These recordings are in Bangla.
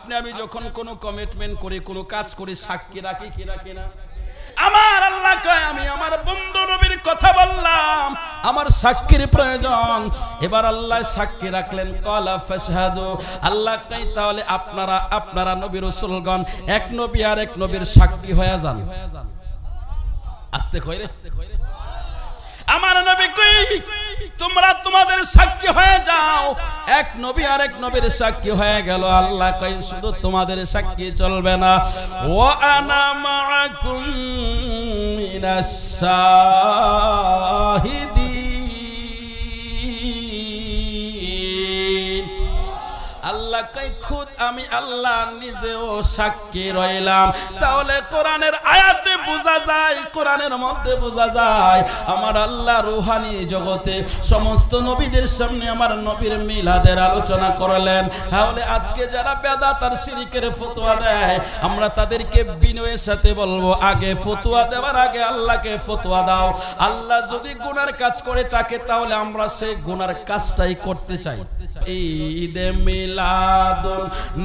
আপনি আমি যখন কোনো কমিটমেন্ট করি, কোনো কাজ করি, সাক্ষী রাখি কি রাখি না? আমার আল্লাহ কয় আমি আমার বন্ধু নবীর কথা বললাম, আমার সাক্ষীর প্রয়োজন। এবার আল্লাহ সাক্ষী রাখলেন, ক্বালা ফাশহাদু। আল্লাহ কয় তাহলে আপনারা নবী রাসূলগণ এক নবী আর এক নবীর সাক্ষী হয়ে যান। আস্তে কই রে, আমার নবী কই তোমরা তোমাদের সাক্ষী হয়ে যাও। এক নবী আর এক নবীর সাক্ষী হয়ে গেল। আল্লাহ কই শুধু তোমাদের সাক্ষী চলবে না, ওয়া আনা মাআকুম মিনাশ শাহিদিন। আল্লাহ কই খুদ আমি আল্লাহ নিজেও সাক্ষী রইলাম। তাহলে কোরআনের আয়াতে বোঝা যায়, কোরআনের মধ্যে বোঝা যায় আমার আল্লাহ রূহানি জগতে সমস্ত নবীদের সামনে আমার নবীর মিলাদের আলোচনা করলেন। তাহলে আজকে যারা বেদাত আর শিরকের ফতোয়া দেয়, আমরা তাদেরকে বিনয়ের সাথে বলবো, আগে ফতোয়া দেওয়ার আগে আল্লাহকে ফতোয়া দাও। আল্লাহ যদি গুনার কাজ করে থাকে, তাহলে আমরা সেই গুনার কাজটাই করতে চাই। ঈদে মিলাদুন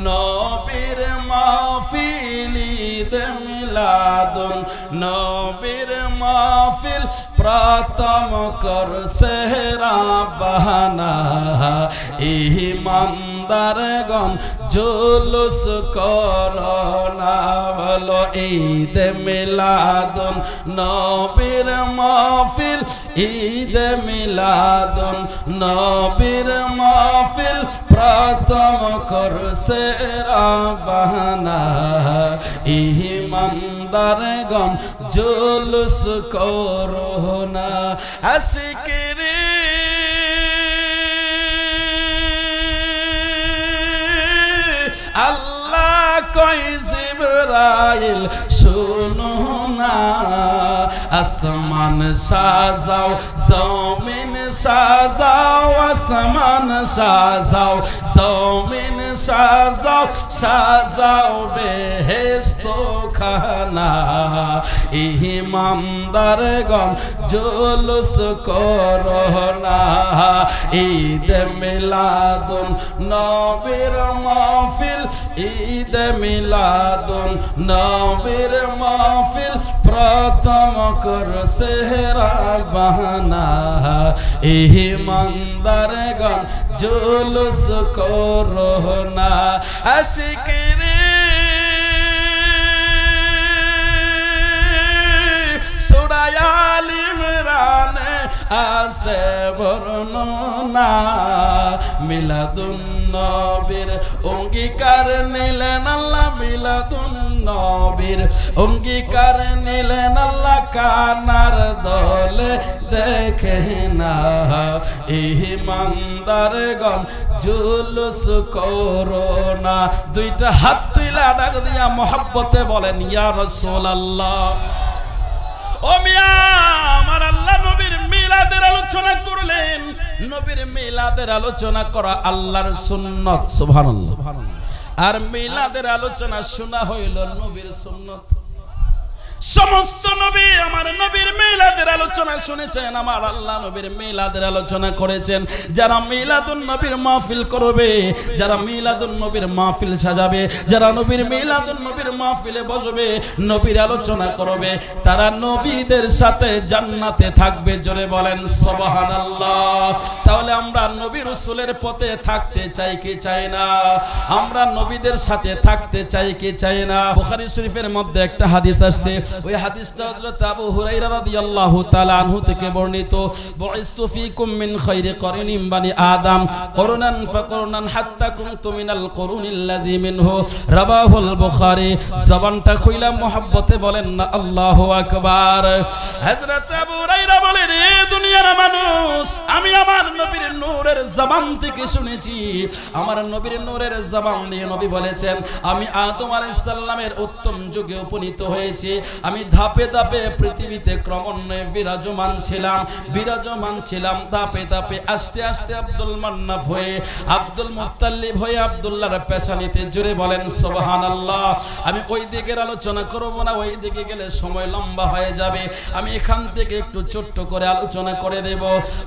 নবীর মাহফিল, ঈদে মিলাদুন নবীর মাহফিল, প্রথম করছে রাব্বানা। ইমানদারগণ জুলুস করোনা, বলো ঈদে মিলাদুন নবীর মাহফিল, ঈদে মিলাদুন নবীর মাহফিল, প্রথম করছে রাব্বানা। ইমানদারগণ জুলুস করোনা। আশিকরে আল্লাহ কয় জিবরাইল শুনো না, আসমান সাজাও জমিন সাজাও, আসমান সাজাও জমিন সাজাও, সাজাও বেহেশত খানা। ইমানদারগণ জুলুস করোনা। ঈদ মিলাদুন নবীর মাহফিল, ঈদ মিলাদুন নবীর মাহফিল, প্রথম করছে রাব্বানা। ইমানদারগণ জুলুস করোনা। আশিকরে সূরা আল ইমরানে আছে বর্ণনা, মিলাদুন নবীর অঙ্গীকার নিলেন আল্লাহ, মিলাদুন নবীর অঙ্গীকার নিলেন আল্লাহ, কানার দলে দেখে না। ইমানদারগণ জুলুস করোনা। দুইটা হাত তুইলা ডাক দিয়া মহব্বতে বলেন, ইয়া রাসূলুল্লাহ। ও মিয়া, আমার আল্লাহ নবীর মিলাদের আলোচনা করলেন। নবীর মিলাদের আলোচনা করা আল্লাহর সুন্নাত, সুবহানাল্লাহ। আর মিলাদের আলোচনা শোনা হইল নবীর সুন্নাত। সমস্ত নবী আমার নবীর মিলাদের আলোচনা শুনেছেন, আমার আল্লাহ নবীর মিলাদের আলোচনা করেছেন। যারা মিলাদুন নবীর মাহফিল করবে, যারা মিলাদুন নবীর মাহফিল সাজাবে, যারা নবীর মিলাদুন নবীর মাহফিলে বসবে, নবীর আলোচনা করবে, তারা নবীদের সাথে জান্নাতে থাকবে। জোরে বলেন সুবহানাল্লাহ। তাহলে আমরা নবী রাসূলের পথে থাকতে চাই কি চাই না? আমরা নবীদের সাথে থাকতে চাই কি চাই না? বুখারী শরীফের মধ্যে একটা হাদিস আসছে, ওই হাদিসটা হযরত আবু হুরায়রা রাদিয়াল্লাহু তাআলা আনহু থেকে বর্ণিত। বুইস্তু ফীকুম মিন খায়রি করিনিম বানি আদম করুনান ফাকরুনান হাত্তা কুনতু মিনাল কুরুনিল্লাযী মিনহু, রাবাহুল বুখারী। জবানটা কইলা মোহাব্বতে বলেন না আল্লাহু আকবার। হযরত আবু হুরায়রা বলেন, রে দুনিয়ার মানুষ, আমি আমার নবীর নূরের জবান থেকে শুনেছি। আমার নবীর নূরের জবান দিয়ে নবী বলেছেন, আমি আদম আলাইহিস সালামের উত্তম যুগে উপনীত হয়েছি। আমি ধাপে ধাপে পৃথিবীতে ক্রমান্বয়ে বিরাজমান ছিলাম। ধাপে ধাপে আস্তে আস্তে আব্দুল মান্নাফ হয়ে, আব্দুল মুত্তালিব হয়ে আব্দুল্লাহর পেশানিতে। জুড়ে বলেন সুবহানাল্লাহ। আমি ওই দিকের আলোচনা করব না, ওই দিকে গেলে সময় লম্বা হয়ে যাবে। আমি এখান থেকে একটু ছোট্ট করে আলোচনা করে দেব।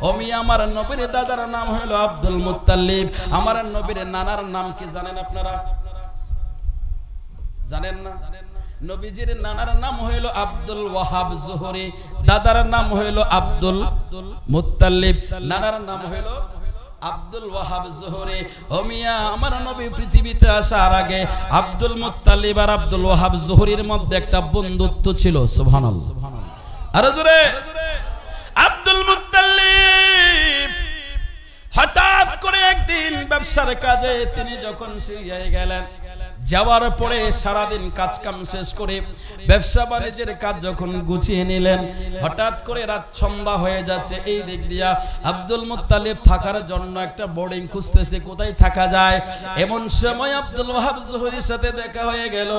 আমি আমার নবীর দাদার নাম হলো আব্দুল মুত্তালিব। আমার নবীর নানার নাম কি জানেন আপনারা? জানেন না? নবীজির নানার নাম হইল আব্দুল ওয়াহাব জোহরি, দাদার নাম হইল আব্দুল মুত্তালিব, নানার নাম হইল আব্দুল ওয়াহাব জোহরি। ও মিয়া, আমার নবী পৃথিবীতে আসার আগে আব্দুল মুত্তালিব আর আব্দুল ওয়াহাব জোহরির মধ্যে একটা বন্ধুত্ব ছিল। সুবহানাল্লাহ, আরো জোরে। আব্দুল মুত্তালিব হঠাৎ করে একদিন ব্যবসার কাজে তিনি যখন সিরিয়ায় গেলেন, যাওয়ার পরে সারাদিন কাজ কাম শেষ করে ব্যবসা বাণিজ্যের কাজ যখন গুছিয়ে নিলেন, হঠাৎ করে রাত সন্ধ্যা হয়ে যাচ্ছে। এই দিক দিয়া আব্দুল মুত্তালিব থাকার জন্য একটা বোর্ডিং খুঁজতেছে, কোথায় থাকা যায়। এমন সময় আব্দুল ওয়াহাব জোহরির সাথে দেখা হয়ে গেল।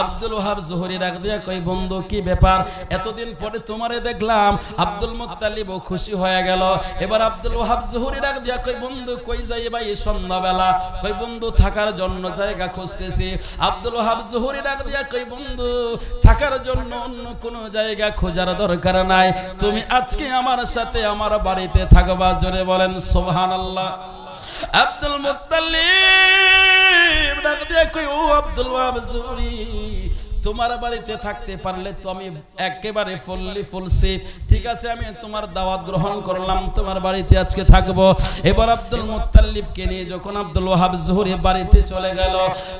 আব্দুল ওয়াহাব জোহরি ডাক দিয়া কই, বন্ধু কি ব্যাপার, এতদিন পরে তোমারে দেখলাম। আব্দুল মুত্তালিবও খুশি হয়ে গেল। এবার আব্দুল ওয়াহাব জোহরি ডাক দিয়া কই, বন্ধু কই যাই ভাই সন্ধ্যাবেলা? কই, বন্ধু থাকার জন্য জায়গা খুঁজতেছি। আব্দুল ওয়াহাব জোহরি ডাক দিয়া কই, বন্ধু থাকার জন্য অন্য কোন জায়গা খোঁজার দরকার নাই, তুমি আজকে আমার সাথে আমার বাড়িতে থাকবা। জোরে বলেন সুবহানাল্লাহ। আব্দুল মুত্তালিব ডাক দিয়া কই, ও আব্দুল ওয়াহাব জোহরি, তোমার বাড়িতে থাকতে পারলে তো আমি একেবারে ফুলছি। ঠিক আছে, আমি তোমার দাওয়াত গ্রহণ করলাম, তোমার বাড়িতে আজকে থাকবো। এবার আব্দুল মুত্তালিবকে নিয়ে যখন আব্দুল ওয়াহাব জোহরি বাড়িতে চলে গেল,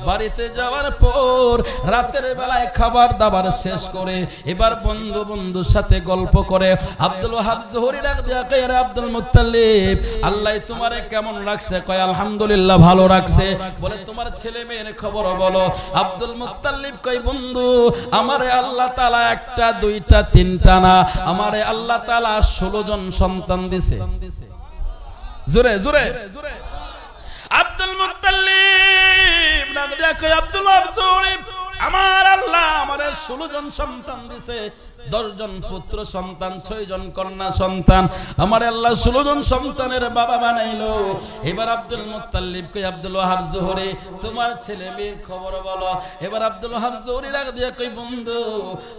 বাড়িতে যাওয়ার পর রাতের বেলায় খাবার দাবার শেষ করে এবার বন্ধুর সাথে গল্প করে আব্দুল ওয়াহাব জোহরি ডাক দিয়া কয়, রে আব্দুল মুত্তালিব, আল্লাহ তোমারে কেমন রাখছে? কয়, আলহামদুলিল্লাহ ভালো রাখছে। বলে, তোমার ছেলে মেয়ের খবর বলো। আব্দুল মুত্তালিব কয়, বন্ধু আমারে আল্লাহ তাআলা একটা দুইটা তিনটা না, আমারে আল্লাহ তাআলা 16 জন সন্তান দিছে। জোরে জোরে। আব্দুল মুত্তালিব নাম দেখো, আব্দুল ওয়াহাব জোহরি, আমার আল্লাহ আমারে 16 জন সন্তান দিছে, 10 জন পুত্র সন্তান, 6 জন কন্যা সন্তান। আমার আল্লাহ 16 জন সন্তানের বাবা বানাইলো। এবার আব্দুল মুত্তালিব কই, আব্দুল ওয়াহাব জোহরি, তোমার ছেলে মেয়ের খবর বলো। এবার আব্দুল ওয়াহাব জোহরি রাগ দিয়ে কই, বন্ধু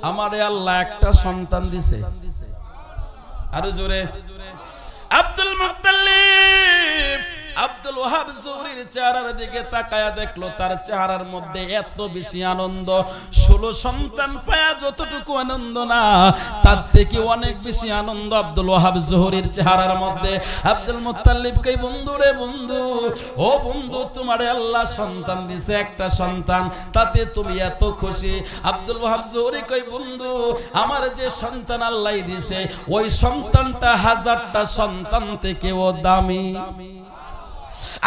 আমারে আল্লাহ একটা সন্তান দিছে। আরো জোরে। আব্দুল মুত্তালিব আব্দুল ওয়াহাব জোহরির চেহারার দিকে তাকায়া দেখলো, তার চেহারার মধ্যে এত বেশি আনন্দ, 16 সন্তান পায়া যতটুকু আনন্দ না, তার থেকে অনেক বেশি আনন্দ আব্দুল ওয়াহাব জোহরির চেহারার মধ্যে। আব্দুল মুত্তালিব কই, বন্ধু রে বন্ধু, ও বন্ধু তোমারে আল্লাহ সন্তান দিছে একটা সন্তান, তাতে তুমি এত খুশি? আব্দুল ওয়াহাব জোহরি কই, বন্ধু আমার যে সন্তান আল্লাহ দিছে, ওই সন্তানটা 1000টা সন্তান থেকেও দামি।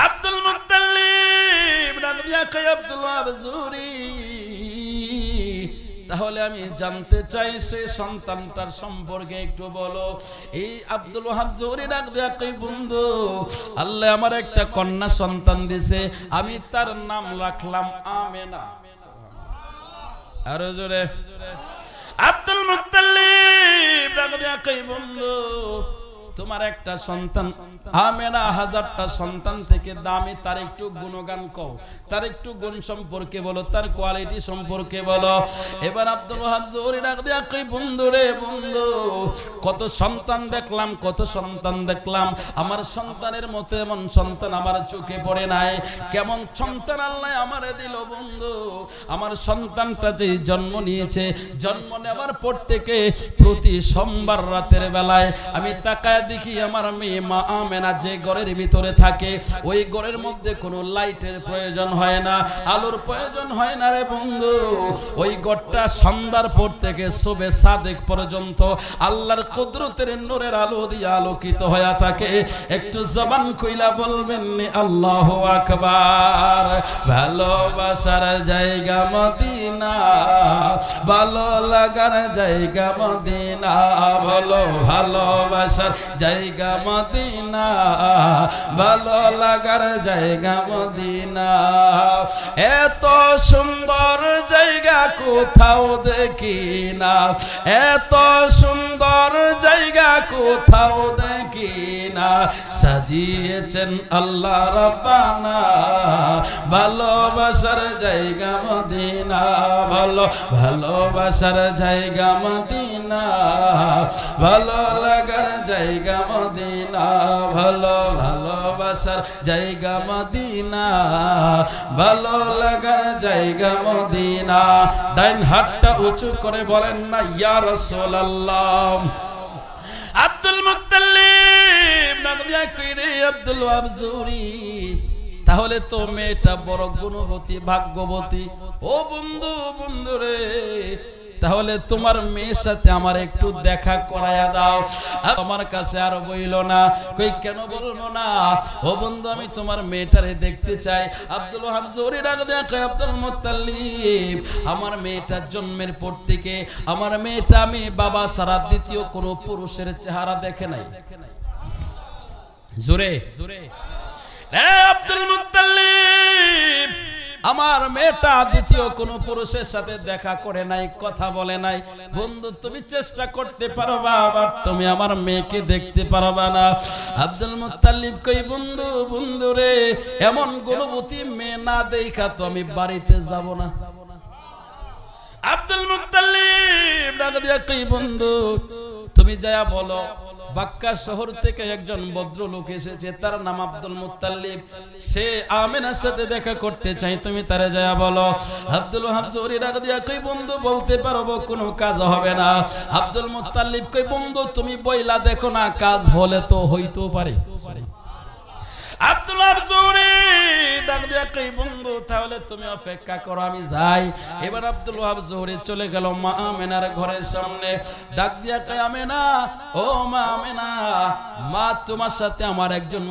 আব্দুল মুত্তালিব ডাক দিয়া কয়, আব্দুল ওয়াহাব জোহরি, তাহলে আমি জানতে চাই সে সন্তানটার সম্পর্কে একটু বলো। এই আব্দুল ওয়াহাব জোহরি ডাক দিয়া কই, বন্ধু আল্লাহ আমার একটা কন্যা সন্তান দিছে, আমি তার নাম রাখলাম আমেনা। আরো জোরে। আব্দুল মুত্তালিব ডাক দিয়া কই, বন্ধু তোমার একটা সন্তান আমেনা 1000টা সন্তান থেকে দামি, তার একটু গুণগান কও, তার একটু গুণ সম্পর্কে বলো, তার কোয়ালিটি সম্পর্কে বলো। এবার আব্দুল ওয়াহাব জোহরি ডাক দিয়া কই, বন্ধু রে বন্ধু, কত সন্তান দেখলাম, কত সন্তান দেখলাম, আমার সন্তানের মতো এমন সন্তান আমার চোখে পড়ে নাই। কেমন সন্তান আল্লাহ আমারে দিল বন্ধু। আমার সন্তানটা যে জন্ম নিয়েছে, জন্ম নেওয়ার পর থেকে প্রতি সোমবার রাতের বেলায় আমি তাকায় দেখি আমার মেয়ে মা আমেনা যে ঘরের ভিতরে থাকে, ওই ঘরের মধ্যে কোনো লাইটের প্রয়োজন হয় না, আলোর প্রয়োজন হয় না রে বন্ধু। ওই ঘরটা সন্ধ্যার পর থেকে সুবে সাদেক পর্যন্ত আল্লাহর কুদরতের নূরের আলো দিয়ে আলোকিত হয়ে থাকে। একটু জবান খুইলা বলবেন আল্লাহু আকবার। ভালোবাসার জায়গা মদিনা, ভালো লাগার জায়গা মদিনা, বলো ভালোবাসার জায়গা মদিনা, ভালো লাগার জায়গা মদিনা। এত সুন্দর জায়গা কোথাও দেখি না, এত সুন্দর জায়গা কোথাও দেখি না, সাজিয়েছেন আল্লাহ রাব্বানা, ভালোবাসার জায়গা মদিনা, বলো ভালোবাসার জায়গা মদিনা, ভালো লাগার জায়গা মদিনা, ভালো ভালোবাসার জায়গা মদিনা, ভালো লাগার জায়গা মদিনা। ডাইন হাতটা উঁচু করে বলেন না ইয়া রাসূলুল্লাহ। আব্দুল মুত্তালিব ডাক দিয়া কইরে আব্দুল ওয়াহাব জুহরি, তাহলে তো মেয়েটা বড় গুণবতী ভাগ্যবতী। ও বন্ধু, বন্ধু রে, তাহলে তোমার মেয়ের সাথে আমার একটু দেখা করায়া দাও। আমার কাছে আর বইল না। কই কেন বলবো না? ও বন্ধু, আমি তোমার মেয়েটারে দেখতে চাই। আব্দুল ওয়াহাব জুহরি ডাক দিয়া কয় আব্দুল মুত্তালিব, আমার মেয়েটার জন্মের পর থেকে আমার মেয়েটা আমি বাবা ছাড়া দ্বিতীয় কোনো পুরুষের চেহারা দেখে নাই। জোরে জোরে আব্দুল মুত্তালিব, আমার মেয়েটা দ্বিতীয় কোন পুরুষের সাথে দেখা করে নাই, কথা বলে নাই। বন্ধু, তুমি চেষ্টা করতে পারবা, আবার তুমি আমার মেয়েকে দেখতে পারবা না। আব্দুল মুত্তালিব কই বন্ধু, বন্ধু রে, এমন গুণবতী মেয়ে না দেখা তো আমি বাড়িতে যাব না। আব্দুল মুত্তালিব ডাক দিয়া কই বন্ধু, তুমি যায়া বলো বাক্কা শহর থেকে একজন ভদ্রলোক এসেছে, তার নাম আব্দুল মুত্তালিব, সে আমিনার সাথে দেখা করতে চাই, তুমি তারে যায়া বলো। আব্দুল ওয়াহাব জুহরি ডাক দিয়া কই বন্ধু, বলতে পারবো, কোনো কাজ হবে না। আব্দুল মুত্তালিব কই বন্ধু, তুমি বইলা দেখো না, কাজ হলে তো হইতেও পারে। আব্দুল ওয়াহাব জুহরি ডাক দিয়া কই বন্ধু, তাহলে তুমি অপেক্ষা করো, আমি যাই। এবার আব্দুল ওয়াহাব জুহরি চলে গেল মা আমেনার ঘরের সামনে। ডাক দিয়া কই আমেনা, ও মা আমেনা, মা তোমার সাথে আমার একজন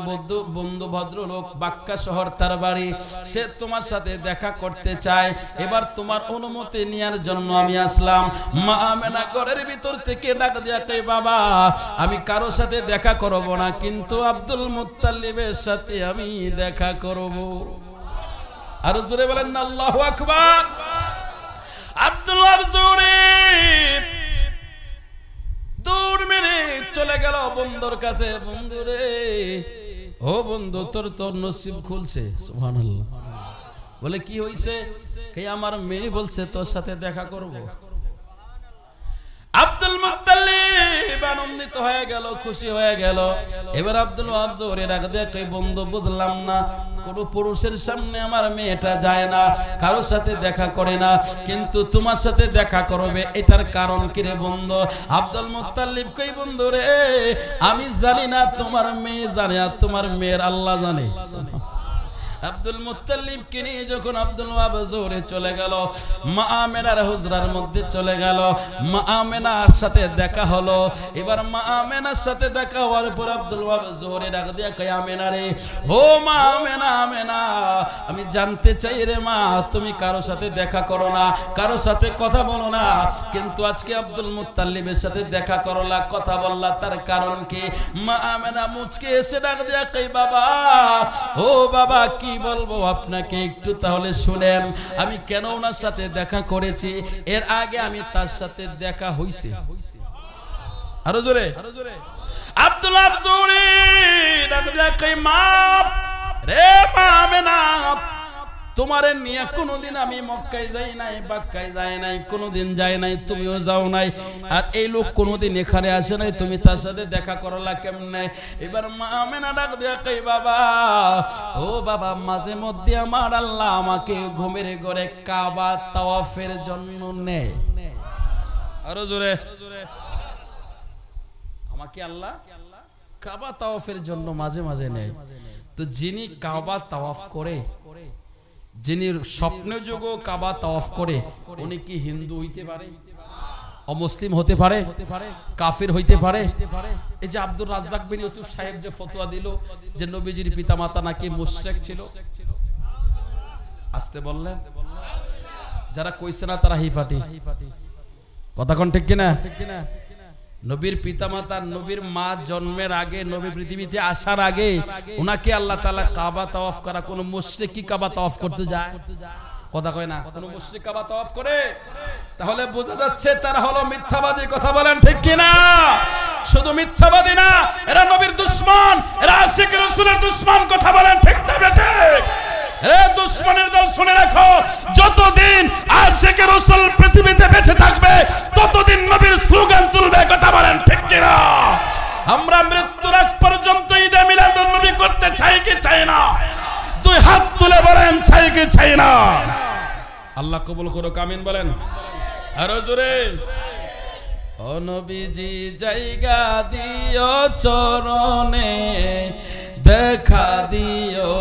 বন্ধু ভদ্রলোক, বাক্কা শহর তার বাড়ি, সে তোমার সাথে দেখা করতে চায়। এবার তোমার অনুমতি নেওয়ার জন্য আমি আসলাম। মা আমেনা ঘরের ভিতর থেকে ডাক দিয়া কই বাবা, আমি কারো সাথে দেখা করব না, কিন্তু আব্দুল মুত্তালিবের সাথে আমি দেখা করব। আর জোরে বলেন না আল্লাহু আকবার। আব্দুল ওয়াহাব জুহরি দূর মেরে চলে গেল বন্ধুর কাছে। বন্ধু রে, ও বন্ধু, তোর নসিব খুলছে। সুবহানাল্লাহ। বলে কি হইছে? কে আমার মেয়ে বলছে তোর সাথে দেখা করব। আব্দুল মুত্তালিব আনন্দিত হয়ে গেল, খুশি হয়ে গেল। এবার আব্দুল ওয়াহাব জুহরি ডাক দিয়ে কই বন্ধু, বুঝলাম না, কোন পুরুষের সামনে আমার মেয়েটা যায় না, কারো সাথে দেখা করে না, কিন্তু তোমার সাথে দেখা করবে, এটার কারণ কি রে বন্ধু? আব্দুল মুত্তালিব কই বন্ধু রে, আমি জানি না, তোমার মেয়ে জানে, আর তোমার মেয়ের আল্লাহ জানে। আব্দুল মুত্তালিব কে নিয়ে যখন আব্দুল ওয়াহাব জুহরি চলে গেল, মা আমেনার হুজরার মধ্যে চলে গেল, মা আমেনার সাথে দেখা হলো। এবার মা আমেনার সাথে দেখা হওয়ার পর আব্দুল ওয়াহাব জুহরি ডাক দিয়া কয় আমেনা রে, ও মা আমেনা, আমেনা, আমি জানতে চাই রে মা, তুমি কারো সাথে দেখা করো না, কারো সাথে কথা বলো না, কিন্তু আজকে আব্দুল মুত্তালিবের সাথে দেখা করলা, কথা বললা, তার কারণ কি? মা আমেনা মুচকে এসে ডাক দিয়া কই বাবা, ও বাবা, কি বলবো আপনাকে, একটু তাহলে শুনেন, আমি কেন ওনার সাথে দেখা করেছি, এর আগে আমি তার সাথে দেখা হইছে। আরো জোরে আব্দুল ওয়াহাব জুহরি ডাক দিয়া কই মা রে, মা আমেনা, তোমারে নিয়ে কোনোদিন আমি মক্কায় যাই নাই, বাক্কায় যাই নাই, কোনোদিন যাই নাই, তুমিও যাও নাই, আর এই লোক কোনোদিন এখানে আসে নাই, তুমি তার সাথে দেখা করলা কেমনে? এবার মা আমেনা ডাক দিয়া কই বাবা, ও বাবা, মাঝে মধ্যে আমার আল্লাহ আমাকে ঘুমের ঘরে কাবা তাওয়াফের জন্য নেয়। আরো জোরে, আমাকে আল্লাহ কাবা তাওয়াফের জন্য মাঝে মাঝে নেয়। তো যিনি কাবা তাওয়াফ করে, যিনি স্বপ্নে যোগ কাবা তাওয়াফ করে, উনি কি হিন্দু হইতে পারে? অমুসলিম হতে পারে? কাফির হইতে পারে? এই যে আব্দুর রাজ্জাক বিন ইউসুফ সাহেব যে ফতোয়া দিল যে নবীজির পিতামাতা নাকি মুশরিক ছিল, আসতে বললেন, যারা কইছে না তারা হিফাটি। কথা কোন ঠিক কিনা? নবীর পিতামাতা, নবীর মা জন্মের আগে, নবী পৃথিবীতে আসার আগে উনাকে আল্লাহ তাআলা কাবা তাওয়াফ করা, কোন মুশরিক কি কাবা তাওয়াফ করতে যায়? কথা কয় না, কোন মুশরিক কাবা তাওয়াফ করে? তাহলে বোঝা যাচ্ছে তারা হলো মিথ্যাবাদী। কথা বলেন ঠিক কিনা? শুধু মিথ্যাবাদী না, এরা নবীর দুশমন, এরা আশিক রাসূলের দুশমন। কথা বলেন ঠিক না বেঠিক? এ দুশমনের দল, শুনে রাখো, যতদিন আশিক রাসূল পৃথিবীতে বেঁচে থাকবে ততদিন নবীর স্লোগান চলবে। কথা বলেন ঠিক কিনা? আমরা মৃত্যুর আগ পর্যন্ত ঈদে মিলাদুন নবী করতে চাই কি চাই না? দুই হাত তুলে বলেন চাই কি চাই না? আল্লাহ কবুল করুক, আমিন বলেন আরো জোরে। ও নবীজি জায়গা দিও চরণে, দেখা দিও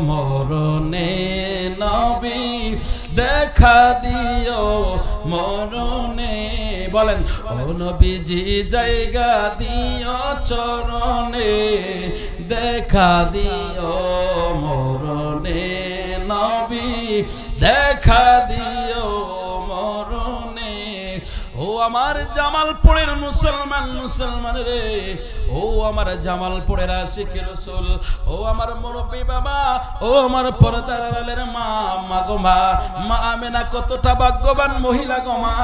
মরণে, নবী দেখা দিও মরণে। বলেন ও নবীজি জায়গা দিও চরণে, দেখা দিও মরণে, নবী দেখা দিও মরণে। ও আমার জামালপুরের মুসলমান, মুসলমান রে, ও আমার জামালপুরের আশিক রাসূল, ও আমার মুরব্বি বাবা, ও আমার পর্দার আড়ালের মা, মা গো মা, মা আমেনা কতটা ভাগ্যবান মহিলা গো মা,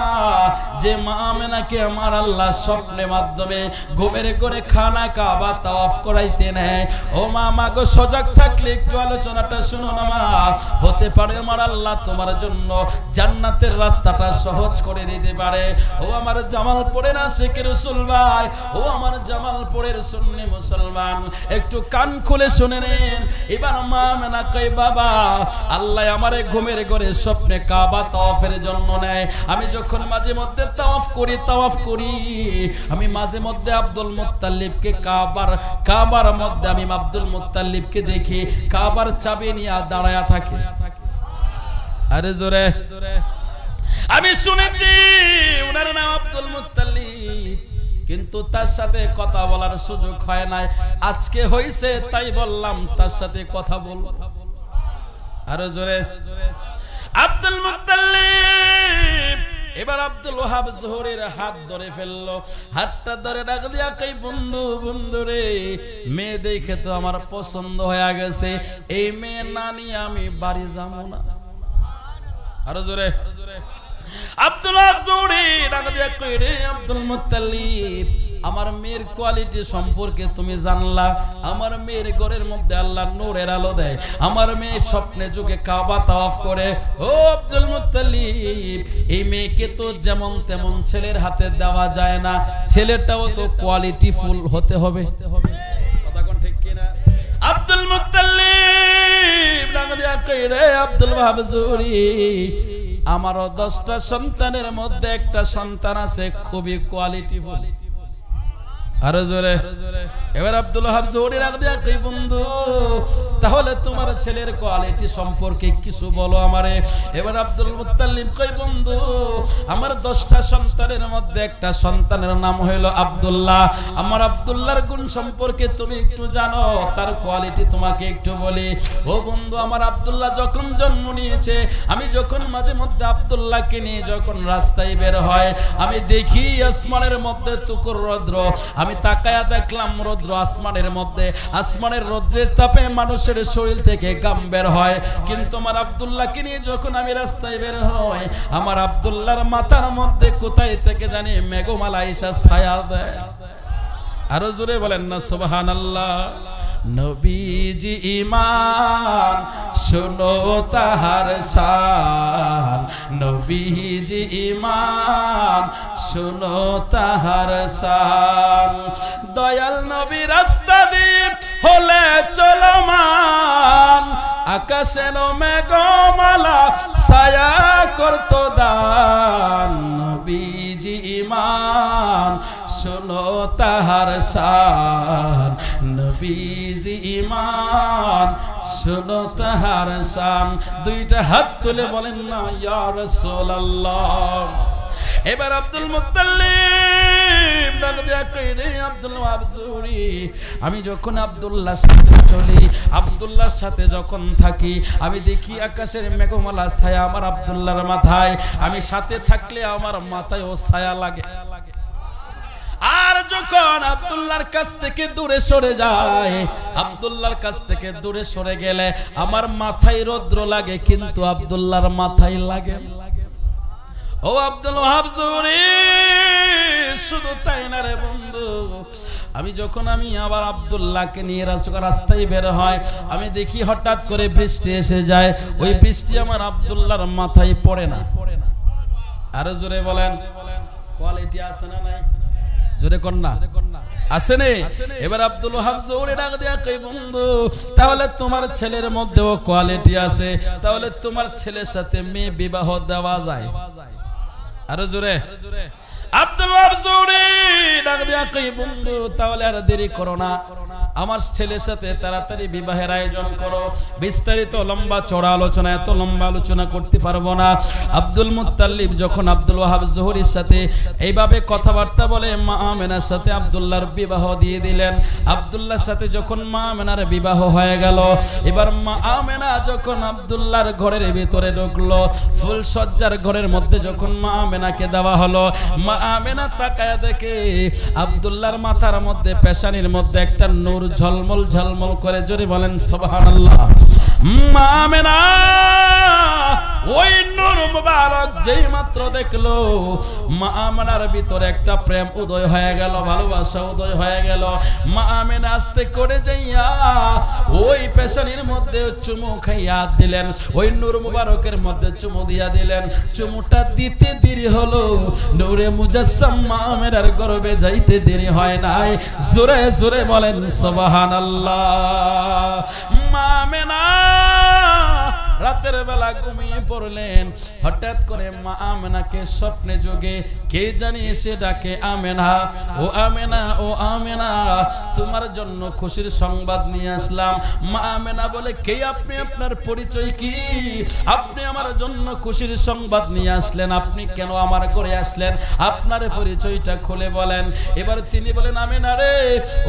যে মা আমেনাকে আমার আল্লাহ স্বপ্নের মাধ্যমে ঘুমের করে খানা কাবা তাওয়াফ করাইতে নেয়। ও মা, মা গো সজাগ থাকলে একটু আলোচনাটা শুনো না মা, হতে পারে আমার আল্লাহ তোমার জন্য জান্নাতের রাস্তাটা সহজ করে দিতে পারে। ও আমার জামালপুরের আশিক রাসূল ভাই, ও আমার জামালপুরের সুন্নি মুসলমান, একটু কান খুলে শুনে নেন। এবার মা আমেনা কয় বাবা, আল্লাহ আমারে ঘুমের ঘরে স্বপ্নে কাবা তাওয়াফের জন্য নেয়। আমি যখন মাঝে মধ্যে তাওয়াফ করি, আমি মাঝে মধ্যে আব্দুল মুত্তালিবকে কাবার মধ্যে আমি আব্দুল মুত্তালিবকে দেখি কাবার চাবি নিয়ে দাঁড়ায়া থাকে। আরে জোরে, আমি শুনেছি ওনার নাম আব্দুল মুত্তালিব, কিন্তু তার সাথে কথা বলার সুযোগ হয় নাই। আজকে হইছে তাই বললাম তার সাথে কথা বলবো। আরো জোরে, আব্দুল মুত্তালিব এবার আব্দুল ওয়াহাব জোহরের হাত ধরে ফেললো, হাতটা ধরে ডাক দিয়া কই বন্ধু, বন্ধু রে, মেয়ে দেখে তো আমার পছন্দ হয়ে গেছে, এই মেয়ে না নিয়ে আমি বাড়ি যাবো না। আরো জোরে, আব্দুল ওয়াহাব জোহরি ডাক দিয়া কই রে আব্দুল মুত্তালিব, আমার মেয়ের কোয়ালিটি সম্পর্কে তুমি জানলা? আমার মেয়ের ঘরের মধ্যে আল্লাহ নূরের আলো দেয়, আমার মেয়ে স্বপ্নে যুগে কাবা তাওয়াফ করে। ও আব্দুল মুত্তালিব, এই মেয়েকে তো যেমন তেমন ছেলের হাতে দেওয়া যায় না, ছেলেটাও তো কোয়ালিটি ফুল হতে হবে। কথা কোন ঠিক কিনা? আব্দুল মুত্তালিব ডাক দিয়া কই রে আব্দুল ওয়াহাব জোহরি, আমারও 10টা সন্তানের মধ্যে একটা সন্তান আছে খুবই কোয়ালিটি ফুল। আরো জোরে, এবার আব্দুল ওয়াহাব জোহরি রাখ দিয়া কই বন্ধু, তাহলে তোমার ছেলের কোয়ালিটি সম্পর্কে কিছু বলো আমারে। এবার আব্দুল মুত্তালিব কই বন্ধু, আমার 10টা সন্তানের মধ্যে একটা সন্তানের নাম হইল আব্দুল্লাহ, আমার আব্দুল্লাহর গুণ সম্পর্কে তুমি একটু জানো, তার কোয়ালিটি তোমাকে একটু বলি। ও বন্ধু, আমার আব্দুল্লাহ যখন জন্ম নিয়েছে, আমি যখন মাঝে মধ্যে আব্দুল্লাহকে নিয়ে যখন রাস্তায় বের হয়, আমি দেখি আসমানের মধ্যে তুকুর রৌদ্র, আমি তাকায়া দেখলাম রৌদ্র আসমানের মধ্যে, আসমানের রৌদ্রের তাপে মানুষের শরীর থেকে ঘাম বের হয়, কিন্তু আমার আব্দুল্লাহকে নিয়ে যখন আমি রাস্তায় বের হই, আমার আব্দুল্লাহর মাথার মধ্যে কোথায় থেকে জানি মেঘমালা এসে ছায়া দেয়। আরো জোরে বলেন না সুবহানাল্লাহ। নবীজি ঈমান শোনো তাহার শান, নবীজি ঈমান শোনো তাহার শান, দয়াল নবী রাস্তা দিয়ে হলে চলমান, আকাশের মেঘমালা ছায়া করতো দান, নবীজি ঈমান শোনো তাহার শান, নবীজি ঈমান শোনো তাহার শান। দুইটা হাত তুলে বলেন না ইয়া রাসূলুল্লাহ। এবার আব্দুল মুত্তালিব ডাক দিয়া কই রে আব্দুল ওয়াহাব জোহরি, আমি যখন আব্দুল্লাহর সাথে চলি, আব্দুল্লাহর সাথে যখন থাকি, আমি দেখি আকাশের মেঘমালা ছায়া আমার আব্দুল্লাহর মাথায়, আমি সাথে থাকলে আমার মাথায় ও ছায়া লাগে। আর যখন আব্দুল্লাহর কাছ থেকে দূরে সরে যায়, আব্দুল্লাহর কাছ থেকে দূরে সরে গেলে আমার মাথায় রৌদ্র লাগে, কিন্তু আব্দুল্লাহর মাথায় লাগে। ও আব্দুল ওয়াহাব জোহরি, শুধু তাই না রে বন্ধু, আমি যখন আবার আব্দুল্লাহকে নিয়ে রাস্তায় বের হয়, আমি দেখি হঠাৎ করে বৃষ্টি এসে যায়, ওই বৃষ্টি আমার আব্দুল্লাহর মাথায় পড়ে না। আরো জোরে বলেন, কোয়ালিটি আছে না নাই? জোরে কন্যা আসেনে। এবার আব্দুল ওয়াহাব জোরে ডাক দিয়া কই বন্ধু তাহলে তোমার ছেলের মধ্যেও কোয়ালিটি আছে, তাহলে তোমার ছেলের সাথে মেয়ে বিবাহ দেওয়া যায়? আরো জোরে। আব্দুল ওয়াহাব জোরে ডাক দিয়া কই বন্ধু তাহলে আর দেরি করো না, আমার ছেলের সাথে তাড়াতাড়ি বিবাহের আয়োজন করো। বিস্তারিত লম্বা চড়া আলোচনা, এত লম্বা আলোচনা করতে পারবো না। আব্দুল মুত্তালিব যখন আব্দুল ওয়াহাব জোহরির সাথে এইভাবে কথাবার্তা বলে মা আমেনার সাথে আব্দুল্লাহর বিবাহ দিয়ে দিলেন। আব্দুল্লাহর সাথে যখন মা আমেনার বিবাহ হয়ে গেল, এবার মা আমেনা যখন আব্দুল্লাহর ঘরের ভিতরে ঢুকলো, ফুল সজ্জার ঘরের মধ্যে যখন মা আমেনাকে দেওয়া হলো, মা আমেনা তাকায় দেখে আব্দুল্লাহর মাথার মধ্যে পেশানির মধ্যে একটা নূর ঝলমল ঝলমল করে। জোরে বলেন সুবহানাল্লাহ। মা আমেনা ওই নূর মুবারক যেই মাত্র দেখলো, মা আমেনার ভিতরে একটা প্রেম উদয় হয়ে গেল, ভালোবাসা উদয় হয়ে গেল। মা আমেনা আস্তে করে যাইয়া ওই পেশানির মধ্যে চুমু খাইয়া দিলেন, ওই নূর মুবারকের মধ্যে চুমু দিয়া দিলেন। চুমুটা দিতে দেরি হলো, নূরে মুজাসসাম মা আমেনার গর্ভে যাইতে দেরি হয় নাই। জোরে জোরে বলেন সুবহানাল্লাহ। মা আমেনা রাতের বেলা ঘুমিয়ে পড়লেন, হঠাৎ করে মা আমেনাকে স্বপ্নে যোগে কে জানি এসে ডাকে, আমেনা ও আমেনা, ও আমেনা তোমার জন্য খুশির সংবাদ নিয়ে আসলাম। মা আমেনা বলে কে আপনি, আপনার পরিচয় কি? আপনি আমার জন্য খুশির সংবাদ নিয়ে আসলেন, আপনি কেন আমার ঘরে আসলেন? আপনার পরিচয়টা খুলে বলেন। এবার তিনি বলেন আমেনা রে,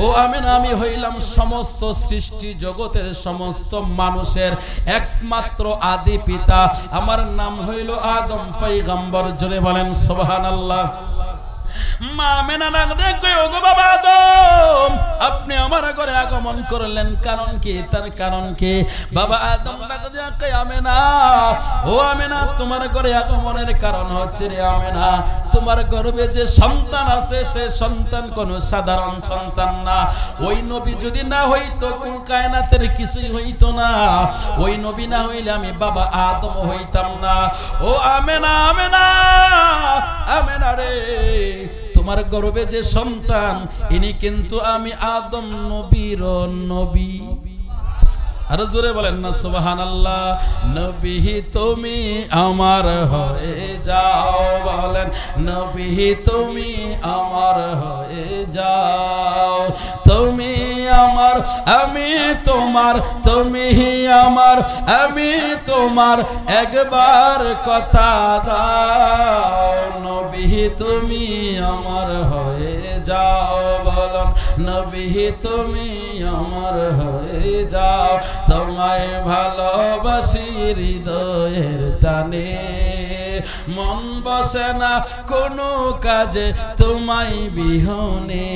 ও আমেনা আমি হইলাম সমস্ত সৃষ্টি জগতের সমস্ত মানুষের একমাত্র আদি পিতা, আমার নাম হইল আদম পয়গম্বর। জোরে বলেন সুবহানাল্লাহ। মা আমেনা ডাক দিয়ে কই ওগো বাবা আদম, আপনি আমার ঘরে আগমন করলেন কারণ কি? তার কারণ কি? বাবা আদম ডাক দিয়ে কই আমেনা, ও আমেনা তোমার ঘরে আগমনের কারণ হচ্ছে রে আমেনা, তোমার গর্ভে যে সন্তান আছে সে সন্তান কোনো সাধারণ সন্তান না। ওই নবী যদি না হইতো কোন কায়নাতের কিছুই হইতো না। ওই নবী না হইলে আমি বাবা আদম হইতাম না। ও আমেনা, আমেনা, আমেনা রে, তোমার গর্ভে যে সন্তান ইনি কিন্তু আমি আদম নবীর নবী। আর জোরে বলেন না সুবহানাল্লাহ। নবী তুমি আমার হয়ে যাও, বলেন নবী তুমি আমার হয়ে যাও। তুমি আমার আমি তোমার, তুমি আমার আমি তোমার, একবার কথা দাও। নবী তুমি আমার হয়ে যাও, বলেন নবী তুমি আমার হয়ে যাও। তোমায় ভালোবাসি হৃদয়ের টানে, মন বসে না কোনো কাজে তোমায় বিহনে।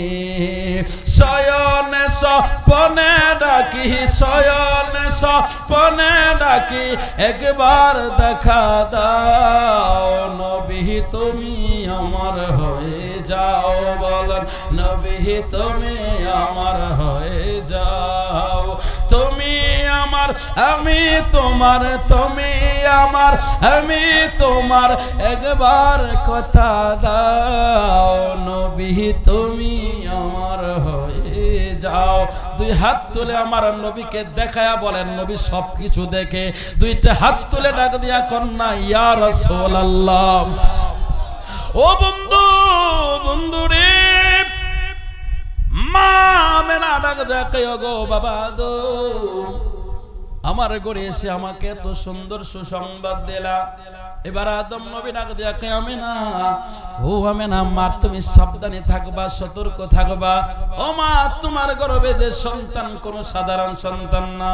শয়নে স্বপনে ডাকি, শয়নে স্বপনে ডাকি, একবার দেখা দাও। নবী তুমি আমার হয়ে যাও, বলেন নবী তুমি আমার হয়ে যাও। তুমি আমার আমি তোমার, তুমি আমার আমি তোমার, একবার কথা দাও। নবী তুমি আমার হয়ে যাও। দুই হাত তুলে আমার নবীকে দেখায়া বলেন, নবী সবকিছু দেখে। দুইটা হাত তুলে ডাক দিয়া কন্যা ইয়া রাসূলুল্লাহ। ও বন্ধু, বন্ধু রে, মা আমেনা ডাক দেখে গো বাবা আদম, আমার ঘরে এসে আমাকে এত সুন্দর সুসংবাদ দিলা। এবার আদম নবী ডাক দিয়া কে আমেনা, ও আমেনা মা তুমি সাবধানে থাকবা, সতর্ক থাকবা। ও মা তোমার গর্ভে যে সন্তান কোন সাধারণ সন্তান না।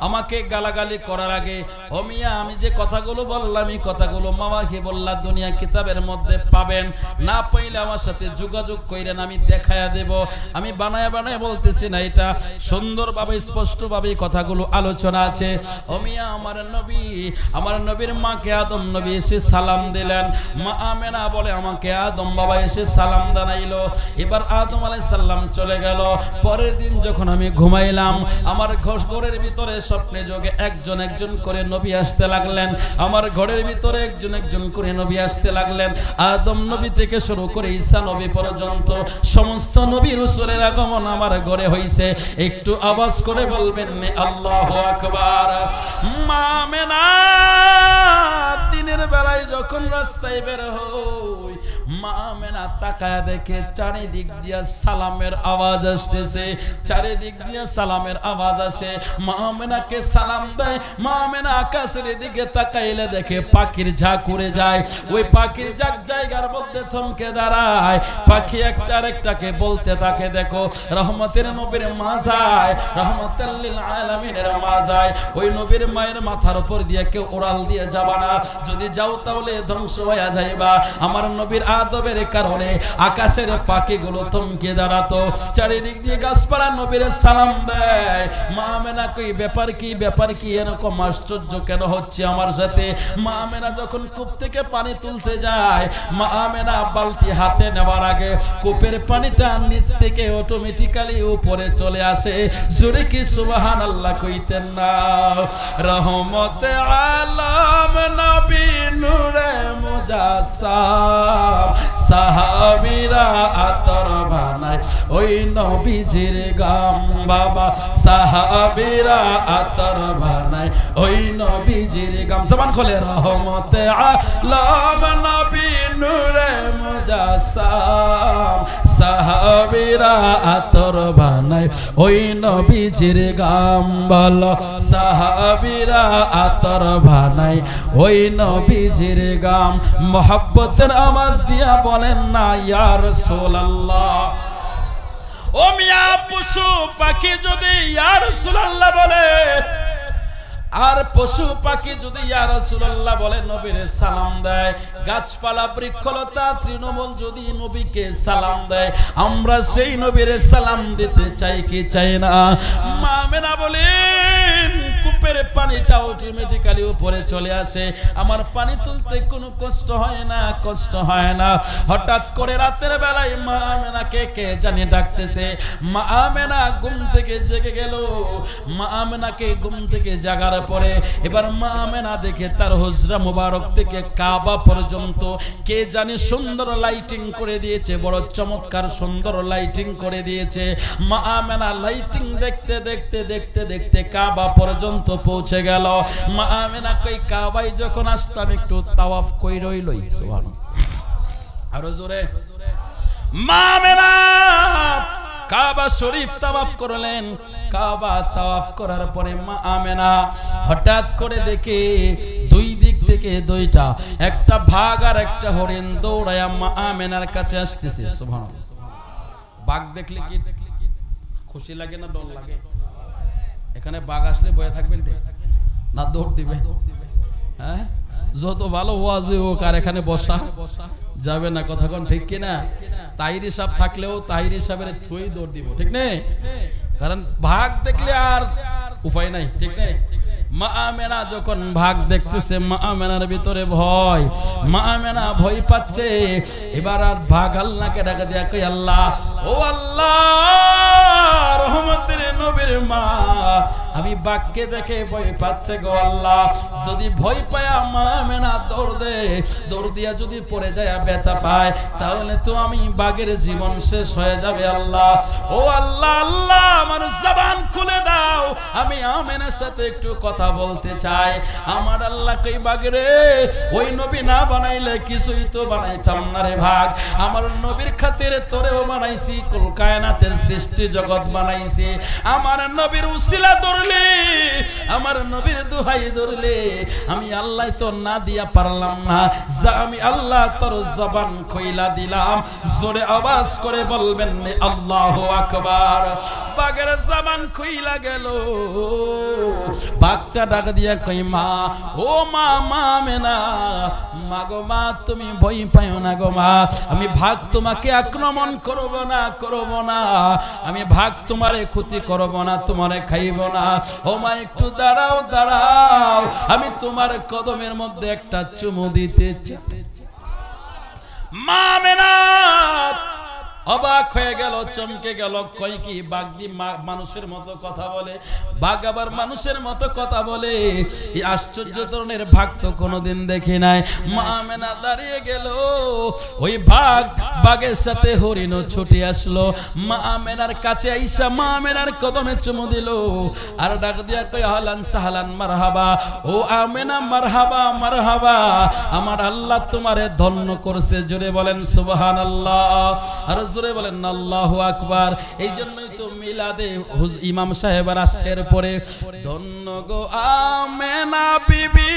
আমাকে গালাগালি করার আগে ও মিয়া আমি যে কথাগুলো বললাম এই কথাগুলো মাওয়াহি বললা দুনিয়া কিতাবের মধ্যে পাবেন, না পাইলে আমার সাথে যোগাযোগ কইরেন, আমি দেখায়া দেব। আমি বানায় বানায় বলতেছি না, এটা সুন্দরভাবে স্পষ্টভাবে কথাগুলো আলোচনা আছে। ও মিয়া আমার নবী, আমার নবীর মাকে আদম নবী এসে সালাম দিলেন। মা আমেনা বলে আমাকে আদম বাবা এসে সালাম জানাইলো। এবার আদম আলাইহিস সালাম চলে গেল। পরের দিন যখন আমি ঘুমাইলাম, আমার ঘরের ভিতরে স্বপ্নে যোগে একজন একজন করে নবী আসতে লাগলেন। আমার ঘরের ভিতরে একজন একজন করে নবী আসতে লাগলেন। আদম নবী থেকে শুরু করে ঈসা নবী পর্যন্ত সমস্ত নবী রাসূলের আগমন আমার ঘরে হইছে। একটু আওয়াজ করে বলবেন না আল্লাহু আকবার। মা আমেনা দিনের বেলায় যখন রাস্তায় বের হই, মা আমেনা তাকায় দেখে চারিদিক দিয়া সালামের আওয়াজ আসতেছে, চারিদিক দিয়া সালামের আওয়াজ আসে। মা আমেনাকে সালাম দেয়। মা আমেনা আকাশের দিকে তাকাইলে দেখে পাখির ঝাঁক উড়ে যায়। ওই পাখির ঝাঁক জায়গার মধ্যে থমকে দাঁড়ায়। পাখি একটা আরেকটাকে বলতে থাকে, দেখো রহমতের নবীর মা যায়, রহমতুল লিল আলামিনের মা যায়। ওই নবীর মায়ের মাথার উপর দিয়ে কেউ ওড়াল দিয়ে যাবা না, যদি যাও তাহলে ধ্বংস হয়ে যাইবা। আমার নবীর আদবের কারণে আকাশের পাখিগুলো থমকে দাঁড়াতো, চারিদিক দিয়ে গাছপালা নবীর সালাম দেয়। মা আমেনা কই ব্যাপার কি, ব্যাপার কি, এরকম আশ্চর্য কেন হচ্ছে আমার সাথে? মা আমেনা যখন কূপ থেকে পানি তুলতে যায়, মা আমেনা বালতি হাতে নেওয়ার আগে কূপের পানিটা নিচ থেকে অটোমেটিক্যালি উপরে চলে আসে। জোরে কি সুবহানাল্লাহ কইতেন না? রহমতে আলম নবী নূরে মুজাসসাম, সাহাবীরা আতর বানায় ওই নবীজির গাম। বাবা সাহাবীরা আতর বানায় ওই নবীজির গাম। জবান খোলে। রহমতে আলম নবী নূরে মুজাসসাম, সাহাবীরা আতর বানায় ওই নবীজির গাম। বলো সাহাবীরা আতর বানায় ওই নবীজির গাম। মোহাব্বতের আওয়াজ দিয়া বলেন না ইয়া রাসূলুল্লাহ। ও মিয়া পশু পাখি যদি ইয়া রাসূলুল্লাহ বলে, আর পশু পাখি যদি ইয়া রাসূলুল্লাহ বলে নবীরে সালাম দেয়, গাছপালা বৃক্ষলতা তৃণমূল যদি নবীকে সালাম দেয়, আমরা সেই নবীরে সালাম দিতে চাই কি চাই না? মা আমেনা বলেন কূপের পানিটা অটোমেটিক্যালি উপরে চলে আসে। আমার পানি তুলতে কোনো কষ্ট হয় না, কষ্ট হয় না। হঠাৎ করে রাতের বেলায় মা আমেনাকে কে জানি ডাকতেছে। মা আমেনা ঘুম থেকে জেগে গেল। মা আমেনাকে ঘুম থেকে জাগার পরে এবার মা আমেনা দেখে তার হুজরা মুবারক থেকে কাবা পর্যন্ত কে জানি সুন্দর লাইটিং করে দিয়েছে, বড় চমৎকার সুন্দর লাইটিং করে দিয়েছে। মা আমেনা লাইটিং দেখতে দেখতে দেখতে দেখতে কাবা পর্যন্ত পৌঁছে গেল। মা আমেনা কই কাবায় যখন আসতাম একটু তাওয়াফ কইরই লই। সুবহানাল্লাহ, আরো জোরে। মা আমেনা কাবা শরীফ তাওয়াফ করলেন। কাবা তাওয়াফ করার পরে মা আমেনা হঠাৎ করে দেখে দুই দিক থেকে দুইটা, একটা বাঘ আর একটা হরিণ দৌড়ায়া মা আমেনার কাছে আসতেছে। সুবহানাল্লাহ। বাঘ দেখলে কি খুশি লাগে না ডর লাগে? এখানে বাঘ আসলে বয়ে থাকবেন না দৌড় দিবে? হ্যাঁ, যত ভালো ওয়াজি হোক আর এখানে বসা যাবে না। কথা কোন ঠিক কিনা? তাহিরি সাহেব থাকলেও তাহিরি সাহেবের থুই দৌড় দিব, ঠিক নেই? কারণ ভাগ দেখলে আর উপায় নাই, ঠিক নেই? মা আমেনা যখন ভাগ দেখতেছে, মা আমেনার ভিতরে ভয়, মা আমেনা ভয় পাচ্ছে। এবার আর ভাগ আল্লাহকে ডাকা দিয়া কই, আল্লাহ, ও আল্লাহ, রহমতের নবীর মা, আমি বাঘকে দেখে ভয় পাচ্ছে গো আল্লাহ। যদি ভয় পায় মা আমেনা দৌড় দে, দৌড় দিয়া যদি পড়ে যায় ব্যথা পায়, তাহলে তো আমি বাঘের জীবন শেষ হয়ে যাবে আল্লাহ। ও আল্লাহ, আল্লাহ আমার জবান খুলে দাও, আমি আমেনার সাথে একটু কথা বলতে চাই। আমার আল্লাহ কই, বাঘরে ওই নবী না বানাইলে কিছুই তো বানাইতাম না রে ভাগ। আমার নবীর খাতিরে তোরেও বানাইছি, কুল কায়নাতের সৃষ্টি জগৎ বানাইছি। আমার নবীর উসিলা ধরলে, আমার নবীর দোহাই ধরলে আমি আল্লাহ তো না দিয়া পারলাম না, যা আমি আল্লাহ তোর জবান কইলা দিলাম। জোরে আওয়াজ করে বলবেন আল্লাহু আকবার। বাঘের জবান কইলা গেল। বাঘটা ডাক দিয়া কই, মা, ও মা, মা আমেনা, মাগো মা তুমি ভয় পাইও না গো মা, আমি ভাগ তোমাকে আক্রমণ করব না, আমি ভাগ তোমারে ক্ষতি করব না, তোমারে খাইব না। ও মা একটু দাঁড়াও, আমি তোমার কদমের মধ্যে একটা চুমু দিতে চাই। মা আমেনা অবাক হয়ে গেল, চমকে গেল, কই কি বাগদি মানুষের মতো কথা বলে, বাঘ আবার মানুষের মতো কথা বলে, এই আশ্চর্য ধরনের ভাগ তো কোনোদিন দেখি নাই। মা আমেনা দাঁড়িয়ে গেল, ওই বাঘের সাথে হরিণও ছুটে আসলো, মা আমেনার কাছে আইসা মা আমেনার কদমে চুমু দিল, আর ডাক দিয়া কই আহলান সাহলান মারহাবা, ও আমেনা মারহাবা মারহাবা, আমার আল্লাহ তোমারে ধন্য করছে। জোরে বলেন সুবহানাল্লাহ, আর জোরে বলেন আল্লাহু আকবার। এই জন্যই তো মিলাদে ইমাম সাহেবের আশের পরে ধন্য গো আমেনা বিবি,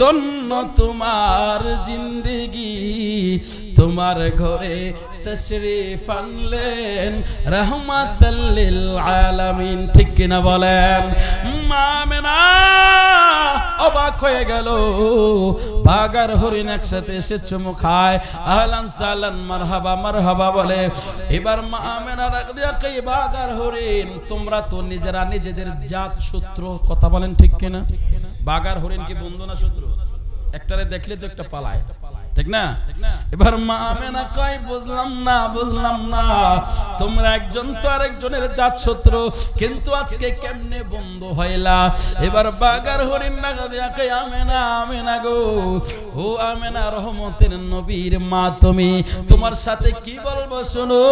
ধন্য তোমার জিন্দেগি, তোমার ঘরে তশরিফ আনলেন রাহমাতাল লিল আলামিন। ঠিক কিনা বলেন? মা আমেনা অবাক হয়ে গেল, বাঘ আর হরিণ একসাথে এসে চুমু খায়, আহলান সাহলান মারহাবা মারহাবা বলে। এবার মা আমেনা ডাক দিয়া কই বাঘ আর হরিণ, তোমরা তো নিজেরা নিজেদের জাত শত্রু, কথা বলেন ঠিক কিনা? বাঘ আর হরিণ কি বন্ধু না শত্রু? একটারে দেখলে তো একটা পালায়, ঠিক না? এবার মা আমেনা কয় বুঝলাম না, তোমরা একজন তো আরেকজনের জাত শত্রু, কিন্তু আজকে কেমনে বন্ধু হইলা? এবার বাঘ আর হরিণ নাগা দিয়া কয় আমেনা গো, ও আমেনা রহমতের নবীর মা তুমি, তোমার সাথে কি বলবো শোনো।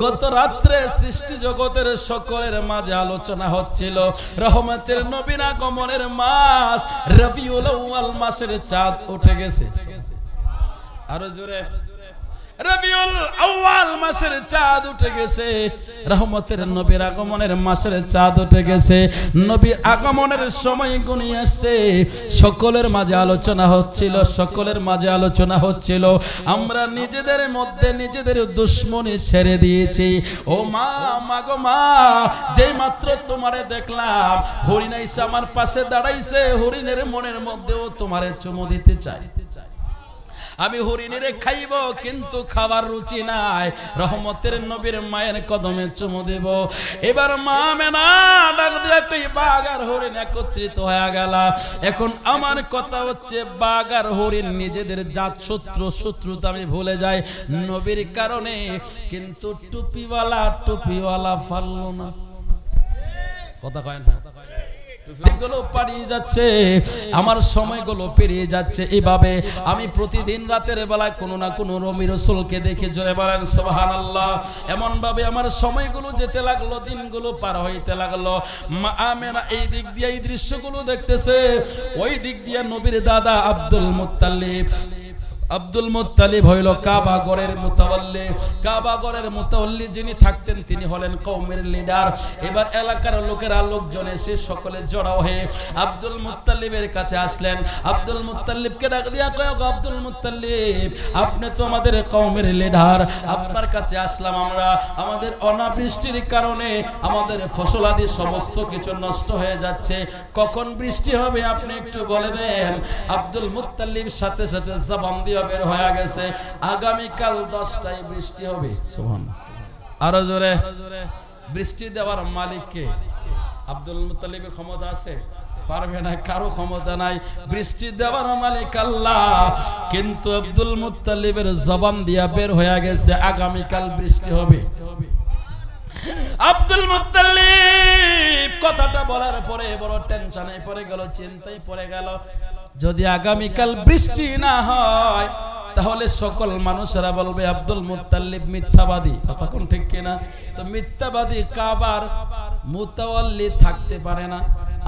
গত রাত্রে সৃষ্টি জগতের সকলের মাঝে আলোচনা হচ্ছিল রহমতের নবীর আগমনের মাস রবিউল আউয়াল মাসের চাঁদ উঠে গেছে। আরো জোরে, রবিউল আউয়াল মাসের চাঁদ উঠে গেছে, রহমতের নবীর আগমনের মাসের চাঁদ উঠে গেছে, নবীর আগমনের সময় ঘনিয়ে আসছে। সকলের মাঝে আলোচনা হচ্ছিল, আমরা নিজেদের মধ্যে নিজেদের দুশ্মনী ছেড়ে দিয়েছি। ও মা গো মা, যেই মাত্র তোমারে দেখলাম হরিণ এসে আমার পাশে দাঁড়াইছে, হরিণের মনের মধ্যেও তোমারে চুমু দিতে চাই। আমি হরিণের খাইব, কিন্তু খাবার রুচি নাই, রহমতের নবীর মায়ের কদমে চুমু দেব। এবার মা আমেনা ডাক দিয়া কই বাঘ আর হরিণ একত্রিত হয়ে গেল। এখন আমার কথা হচ্ছে, বাঘ আর হরিণ নিজেদের জাত শত্রুতা আমি ভুলে যাই নবীর কারণে, কিন্তু টুপিওয়ালা পারল না। কথা কয় না? পারিয়ে যাচ্ছে, আমার সময়গুলো পেরিয়ে যাচ্ছে। এভাবে আমি প্রতিদিন রাতের বেলায় কোনো না কোনো নবী রাসূলকে দেখে, জোরে বলেন সুবহানাল্লাহ, এমন ভাবে আমার সময়গুলো যেতে লাগলো, দিনগুলো পার হইতে লাগলো। মা আমেনা এই দিক দিয়ে এই দৃশ্যগুলো দেখতেছে, ওই দিক দিয়ে নবীর দাদা আব্দুল মুত্তালিব হইল কাবা গড়ের মুতাওয়াল্লি, যিনি থাকতেন তিনি হলেন কওমের লিডার। এবার এলাকার লোকজন এসে সকলে জড়ো হয়ে আব্দুল মুত্তালিবের কাছে আসলেন। আব্দুল মুত্তালিবকে ডাক দিয়া কয়, আব্দুল মুত্তালিব, আপনি তো আমাদের কওমের লিডার, আপনার কাছে আসলাম আমরা, আমাদের অনাবৃষ্টির কারণে আমাদের ফসলাদি সমস্ত কিছু নষ্ট হয়ে যাচ্ছে, কখন বৃষ্টি হবে আপনি একটু বলে দেন। আব্দুল মুত্তালিব সাথে সাথে জবান দিয়ে বের হয়ে গেছে, আগামীকাল 10টায় বৃষ্টি হবে। সুবহানাল্লাহ, আরো জোরে। বৃষ্টি দেওয়ার মালিক কে? আব্দুল মুত্তালিবের ক্ষমতা আছে? পারবে না, কারো ক্ষমতা নাই, বৃষ্টি দেওয়ার মালিক আল্লাহ। কিন্তু আব্দুল মুত্তালিবের জবান দিয়া বের হয়ে গেছে, আগামীকাল বৃষ্টি হবে। আব্দুল মুত্তালিব কথাটা বলার পরে বড় টেনশনে পড়ে গেল, চিন্তায় পড়ে গেল, যদি আগামীকাল বৃষ্টি না হয় তাহলে সকল মানুষেরা বলবে আব্দুল মুত্তালিব মিথ্যাবাদী। কথা কোন ঠিক কিনা? তো মিথ্যাবাদী কাবার মুতাওয়াল্লি থাকতে পারে না,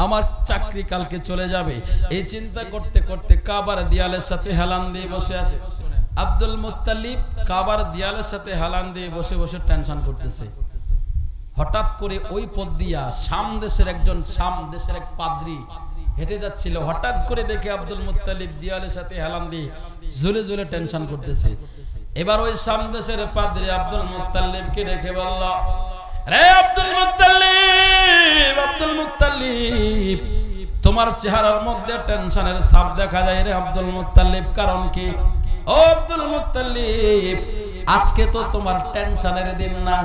আমার চাকরি কালকে চলে যাবে। এই চিন্তা করতে করতে কাবার দেয়ালের সাথে হেলান দিয়ে বসে আছে আব্দুল মুত্তালিব। কাবার দেয়ালের সাথে হেলান দিয়ে বসে বসে টেনশন করতেছে। হঠাৎ করে ওই পথ দিয়া শাম দেশের এক পাদ্রী হেঁটে যাচ্ছিল। হঠাৎ করে দেখে আব্দুল মুত্তালিব দেয়ালের সাথে হেলান দিয়ে ঝুলে টেনশন করতেছে। এবার ওই শাম দেশের পাদ্রী আব্দুল মুত্তালিবকে দেখে বলল, রে আব্দুল মুত্তালিব, তোমার চেহারার মধ্যে টেনশনের ছাপ দেখা যায় রে আব্দুল মুত্তালিব, কারণ কি? ও আব্দুল মুত্তালিব, আজকে তো তোমার টেনশনের দিন না,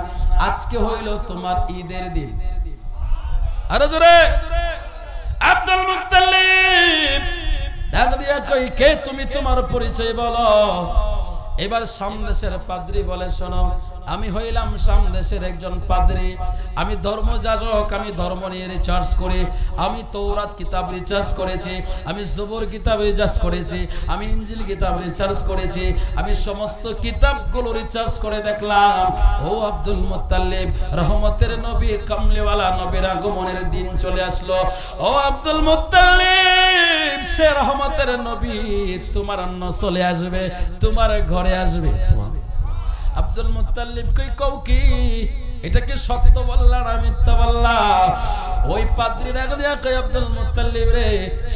আজকে হইল তোমার ঈদের দিন। আরে জোরে আব্দুল মুত্তালিব ডাক দিয়া কই, কে তুমি? তোমার পরিচয় বলো। এবার সামদেশের পাদ্রী বলে, শোনো, আমি হইলাম সামদেশের একজন পাদ্রী, আমি ধর্মযাজক, আমি ধর্ম নিয়ে রিসার্চ করি, আমি তৌরাত কিতাব রিসার্চ করেছি, আমি জবর কিতাব রিসার্চ করেছি, আমি ইনজিল কিতাব রিসার্চ করেছি, আমি সমস্ত কিতাবগুলো রিসার্চ করে দেখলাম ও আব্দুল মুত্তালিব, রহমতের নবী কামলিওয়ালা নবীর আগমনের দিন চলে আসলো। ও আব্দুল মুত্তালিব, সে রহমতের নবী তোমার চলে আসবে, তোমার ঘরে আসবে। আব্দুল মুত্তালিব কই, কও কি? এটা কি সত্য বললা না মিথ্যা বললা? ওই পাদ্রী ডাক দিয়া কই, আব্দুল মুত্তালিব রে,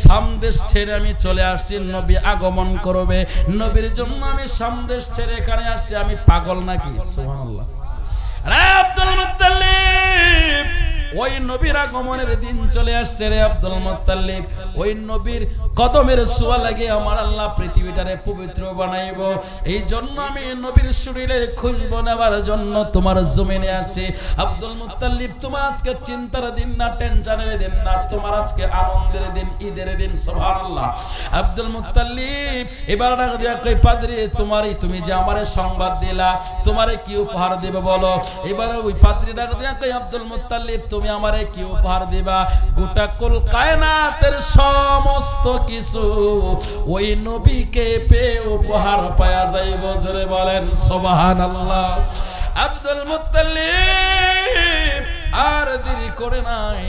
সামদেশ ছেড়ে আমি চলে আসছি, নবী আগমন করবে, নবীর জন্য আমি সামদেশ ছেড়ে এখানে আসছি, আমি পাগল নাকি? সুবহানাল্লাহ। আরে আব্দুল মুত্তালিব, ওই নবীর আগমনের দিন চলে আসছে রে আব্দুল মুত্তালিব, ওই নবীর কদমের ছোঁয়া লাগে আমার আল্লাহ পৃথিবীটারে পবিত্র বানাইব, এই জন্য আমি নবীর শরীরের খুশবু নেবার জন্য তোমার জমিনে আসছি। আব্দুল মুত্তালিব, তোমার আজকে চিন্তার দিন না, টেনশনের দিন না, তোমার আজকে আনন্দের দিন, ঈদের দিন। সুবহানাল্লাহ। আব্দুল মুত্তালিব এবার ডাক দিয়া কই, পাদ্রী, তুমি যে আমারে সংবাদ দিলা, তোমারে কি উপহার দেবে বলো। এবার ওই পাদ্রী ডাক দিয়া কই, আব্দুল মুত্তালিব, তুমি আমারে কি উপহার দিবা? গোটা কুল কায়নাতের সমস্ত কিছু ওই নবীকে পেয়ে উপহার পাওয়া যাইব। জোরে বলেন সুবহানাল্লাহ। আব্দুল মুত্তালিব আর দেরি করে নাই,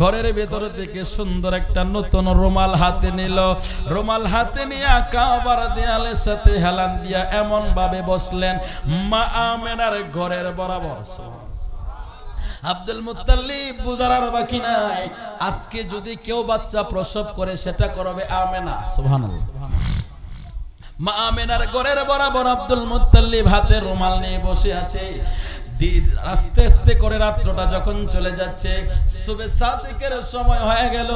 ঘরের ভেতর থেকে সুন্দর একটা নতুন রুমাল হাতে নিল, রুমাল হাতে নিয়ে কাবার দেয়ালের সাথে হেলান দিয়া এমন ভাবে বসলেন মা আমেনার ঘরের বরাবর। আব্দুল মুত্তালিব বুঝার আর বাকি নাই, আজকে যদি কেউ বাচ্চা প্রসব করে সেটা করবে আমেনা। সুবহানাল্লাহ। মা আমেনার ঘরের বরাবর আব্দুল মুত্তালিব হাতে রুমাল নিয়ে বসে আছে। আস্তে আস্তে করে রাত্রটা যখন চলে যাচ্ছে, সুবে সাদিকের সময় হয়ে গেল।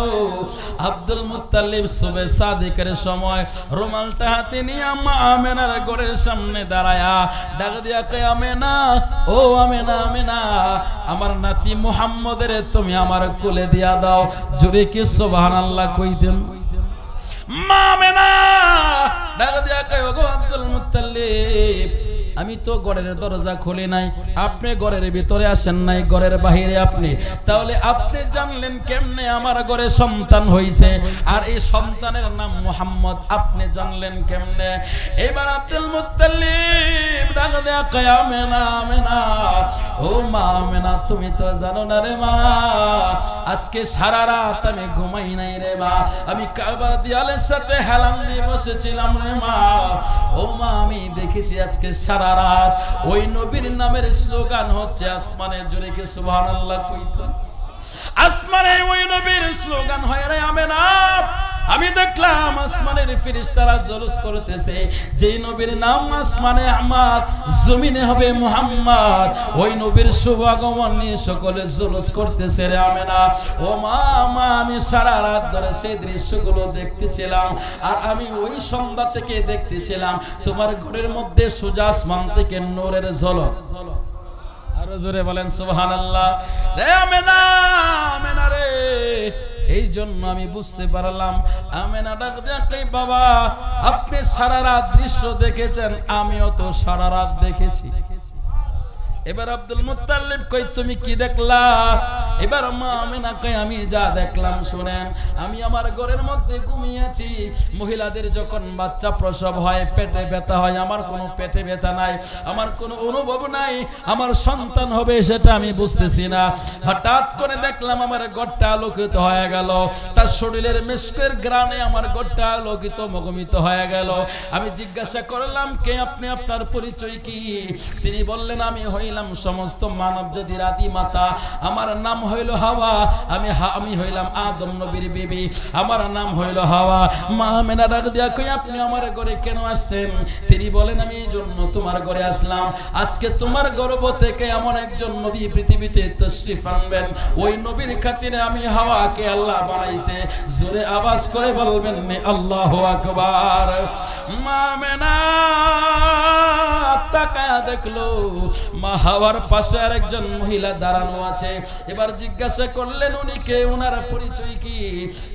আব্দুল মুত্তালিব সুবে সাদিকের সময় রুমালটা হাতে নিয়ে মা আমেনার ঘরের সামনে দাঁড়ায়া ডাক দিয়া কয়, আমেনা, ও আমেনা, আমেনা, আমার নাতি মুহাম্মদের তুমি আমার কোলে দিয়া দাও। জোরে কি সুবহানাল্লাহ কইতেন? মা আমেনা ডাক দিয়া কয়, ওগো আব্দুল মুত্তালিব, আমি তো ঘরের দরজা খুলি নাই, আপনি ঘরের ভিতরে আসেন নাই, ঘরের বাহিরে আপনি, তাহলে আপনি জানলেন কেমনে আমার ঘরে সন্তান হইছে, আর এই সন্তানের নাম মুহাম্মদ, আপনি জানলেন কেমনে? এবার আব্দুল মুত্তালিব ডাক দেয়া কয়, আমেনা, আমেনা, ও মা আমেনা, তুমি তো জানো না রে মা, আজকে সারা রাত আমি ঘুমাই নাই রে মা, আমি কাবার দেয়ালের সাথে হেলান দিয়ে বসেছিলাম রে মা। ও মা, আমি দেখেছি আজকে সারা রাত ওই নবীর নামের স্লোগান হচ্ছে আসমানে। জোরে কি সুবহানাল্লাহ কইতেন? আসমানে ওই নবীর স্লোগান হয় রে আমেনা। আমি দেখলাম আসমানের ফেরেশতারা জলস করতেছে, যেই নবীর নাম আসমানে আহমদ, জমিনে হবে মুহাম্মদ, ওই নবীর শুভ আগমন নিয়ে সকলে জলস করতেছে রে আমেনা। ও মা, আমি সারা রাত ধরে সেই দৃশ্যগুলো দেখতেছিলাম, আর আমি ওই সন্ধ্যা থেকে দেখতেছিলাম তোমার ঘরের মধ্যে সোজা আসমান থেকে নূরের ঝলক। আরো জোরে বলেন সুবহানাল্লাহ। রে আমেনা, আমেনা রে, এই জন্য আমি বুঝতে পারলাম। আমেনা ডাক দিয়ে, বাবা, আপনি সারা রাত দৃশ্য দেখেছেন, আমিও তো সারা রাত দেখেছি। এবার আব্দুল মুত্তালিব কই, তুমি কি দেখলা? এবার মা আমেনা কই, আমি যা দেখলাম শুনেন। আমি আমার ঘরের মধ্যে ঘুমিয়েছি, মহিলাদের যখন বাচ্চা প্রসব হয়, পেটে ব্যথা হয়, আমার কোনো পেটে ব্যথা নাই, আমার কোনো অনুভব নাই, আমার সন্তান হবে সেটা আমি বুঝতেছি না। হঠাৎ করে দেখলাম আমার ঘরটা আলোকিত হয়ে গেল, তার শরীরের মিষ্কের গ্রানে আমার ঘরটা আলোকিত মগমিত হয়ে গেল। আমি জিজ্ঞাসা করলাম, কে আপনি, আপনার পরিচয় কি? তিনি বললেন, আমি হইলাম হইলাম সমস্ত মানব জাতির আদি মাতা, আমার নাম হইল হাওয়া, আমি হইলাম আদম নবীর বিবি, আমার নাম হইল হাওয়া। মা আমেনা ডাক দিয়া কই আপনি আমার ঘরে কেন আসছেন? তিনি বলেন আমি এই জন্য তোমার ঘরে আসলাম, আজকে তোমার গর্ভ থেকে এমন একজন নবী পৃথিবীতে তাশরীফ আনবেন, ওই নবীর খাতিরে আমি হাওয়াকে আল্লাহ বানাইছে। জোরে আওয়াজ করে বলবেন আল্লাহু আকবার। মা আমেনা তাকায়া দেখলো মা হাওয়ার পাশে আরেকজন মহিলা দাঁড়ানো আছে। এবার জিজ্ঞাসা করলেন উনি কে, ওনার পরিচয় কি?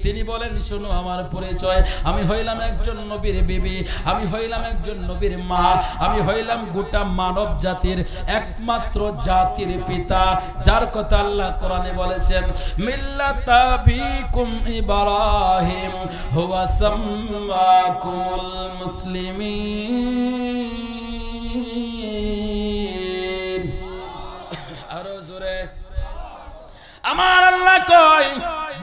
তিনি বলেন শোনো আমার পরিচয়, আমি হইলাম একজন নবীর বিবি, আমি হইলাম একজন নবীর মা, আমি হইলাম গোটা মানব জাতির একমাত্র জাতির পিতা, যার কথা আল্লাহ কোরআনে বলেছেন মিল্লাতা বিকুম ইব্রাহিম হুয়া সাম্মাকুমুল মুসলিমিন। আরো জোরে আমার আল্লাহ কয়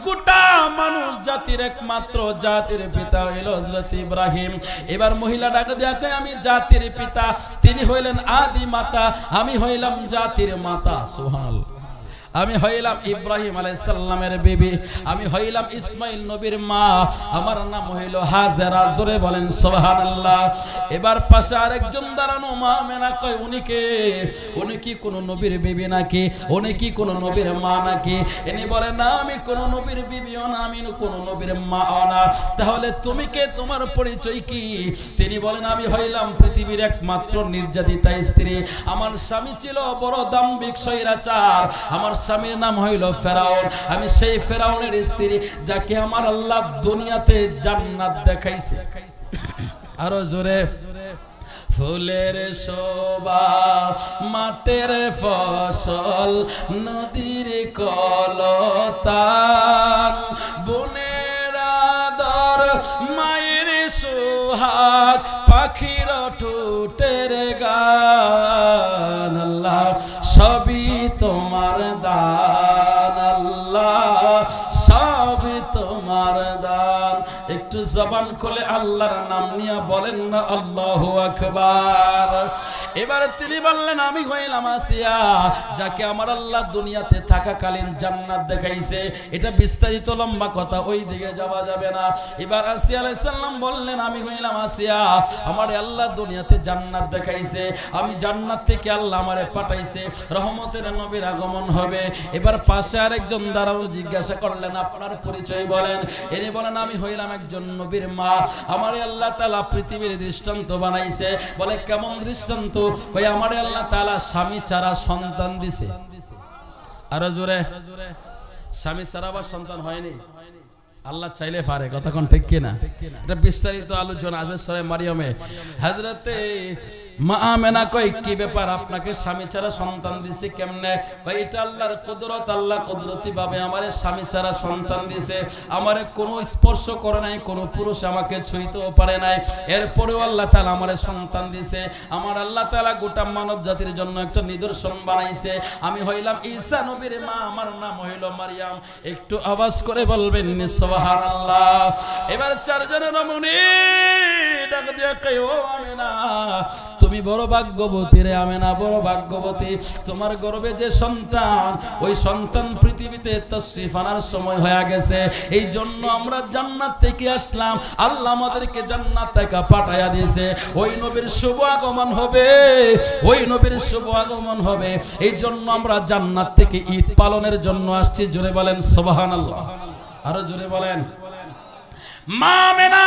গোটা মানুষ জাতির একমাত্র জাতির পিতা হইল হযরত ইব্রাহিম। এবার মহিলা ডাক দিয়া কয় আমি জাতির পিতা, তিনি হইলেন আদি মাতা, আমি হইলাম জাতির মাতা। সুবহানাল্লাহ। আমি হইলাম ইব্রাহিম আলাইহিস সালামের বিবি, আমি হইলাম ইসমাইল নবীর মা, আমার নাম হইল হাজেরা। জোরে বলেন সুবহানাল্লাহ। এবার পাশে আরেকজন দাঁড়ানো, মা আমেনা কয় উনি কে? উনি কি কোন নবীর বিবি নাকি? উনি কি কোন নবীর মা নাকি? ইনি বলে না আমি কোন নবীর বিবিও না, আমি কোন নবীর মাও না। তাহলে তুমি কে, তোমার পরিচয় কি? তিনি বলেন আমি হইলাম পৃথিবীর একমাত্র নির্যাতিতা স্ত্রী, আমার স্বামী ছিল বড় দাম্ভিক স্বৈরাচার, আমার স্বামীর নাম হইল ফেরাউন, আমি সেই ফেরাউনের স্ত্রী যাকে আমার আল্লাহ দুনিয়াতে জান্নাত দেখাইছে। আরো জোরে ফুলের শোভা মাঠের ফসল নদীর কলতান বনের আদর মায়ের সোহাগ পাখির ঠোঁটের গান, আল্লাহ সবই তোমার দান, আল্লাহ সবই তোমার দান। একটু জবান খুলে আল্লাহর নাম নিয়ে বলেন না আল্লাহু আকবার। এবারে তিনি বললেন আমি হইলাম আসিয়া, যাকে আমার আল্লাহ দুনিয়াতে থাকাকালীন জান্নাত দেখাইছে। এটা বিস্তারিত লম্বা কথা, ওই দিকে যাওয়া যাবে না। এবার আসিয়া আলাইহিস সালাম বললেন আমি হইলাম আসিয়া, আমার আল্লাহ দুনিয়াতে জান্নাত দেখাইছে, আমি জান্নাত থেকে আল্লাহ আমারে পাঠাইছে, রহমতের নবীর আগমন হবে। এবার পাশে আরেকজন দাঁড়ানো, জিজ্ঞাসা করলেন আপনার পরিচয় বলেন। ইনি বলেন আমি হইলাম একজন নবীর মা, আমারে আল্লাহ তাআলা পৃথিবীর দৃষ্টান্ত বানাইছে। বলে কেমন দৃষ্টান্ত? কই আমারে আল্লাহ তাআলা স্বামী ছাড়া সন্তান দিছে। আরো জোরে স্বামী ছাড়া বা সন্তান হয়নি, আল্লাহ চাইলে পারে, কথা কোন ঠিক কিনা? এটা বিস্তারিত আলোচনা আছে সূরা মারিয়ামে। হযরতে মা আমেনা কয় কি ব্যাপার, আপনাকে স্বামী ছাড়া সন্তান দিছে কেমনে? কয় এটা আল্লাহর কুদরত, আল্লাহ কুদরতি ভাবে আমারে স্বামী ছাড়া সন্তান দিছে, আমারে কোনো স্পর্শ করে নাই, কোনো পুরুষ আমাকে ছুঁইতেও পারে নাই, এরপরেও আল্লাহ তাআলা আমারে সন্তান দিছে। আমার আল্লাহ তাআলা গোটা মানব জাতির জন্য একটা নিদর্শন বানাইছে, আমি হইলাম ঈসা নবীর মা, আমার নাম হইল মারিয়াম। একটু আওয়াজ করে বলবেন সুবহানাল্লাহ। এবার চারজনের রমণী ডাক দিয়া কয় ও আমেনা তুমি বড় ভাগ্যবতী রে আমেনা, বড় ভাগ্যবতী, তোমার গর্ভে যে সন্তান, ওই সন্তান পৃথিবীতে তাশরীফ আনার সময় হয়ে গেছে, এই জন্য আমরা জান্নাত থেকে আসলাম, আল্লাহ আমাদেরকে জান্নাত থেকে পাঠাইয়া দিয়েছে, ওই নবীর শুভ আগমন হবে, ওই নবীর শুভ আগমন হবে, এই জন্য আমরা জান্নাত থেকে ঈদ পালনের জন্য আসছি। জোরে বলেন সুবহানাল্লাহ। আরো জোরে বলেন মা আমেনা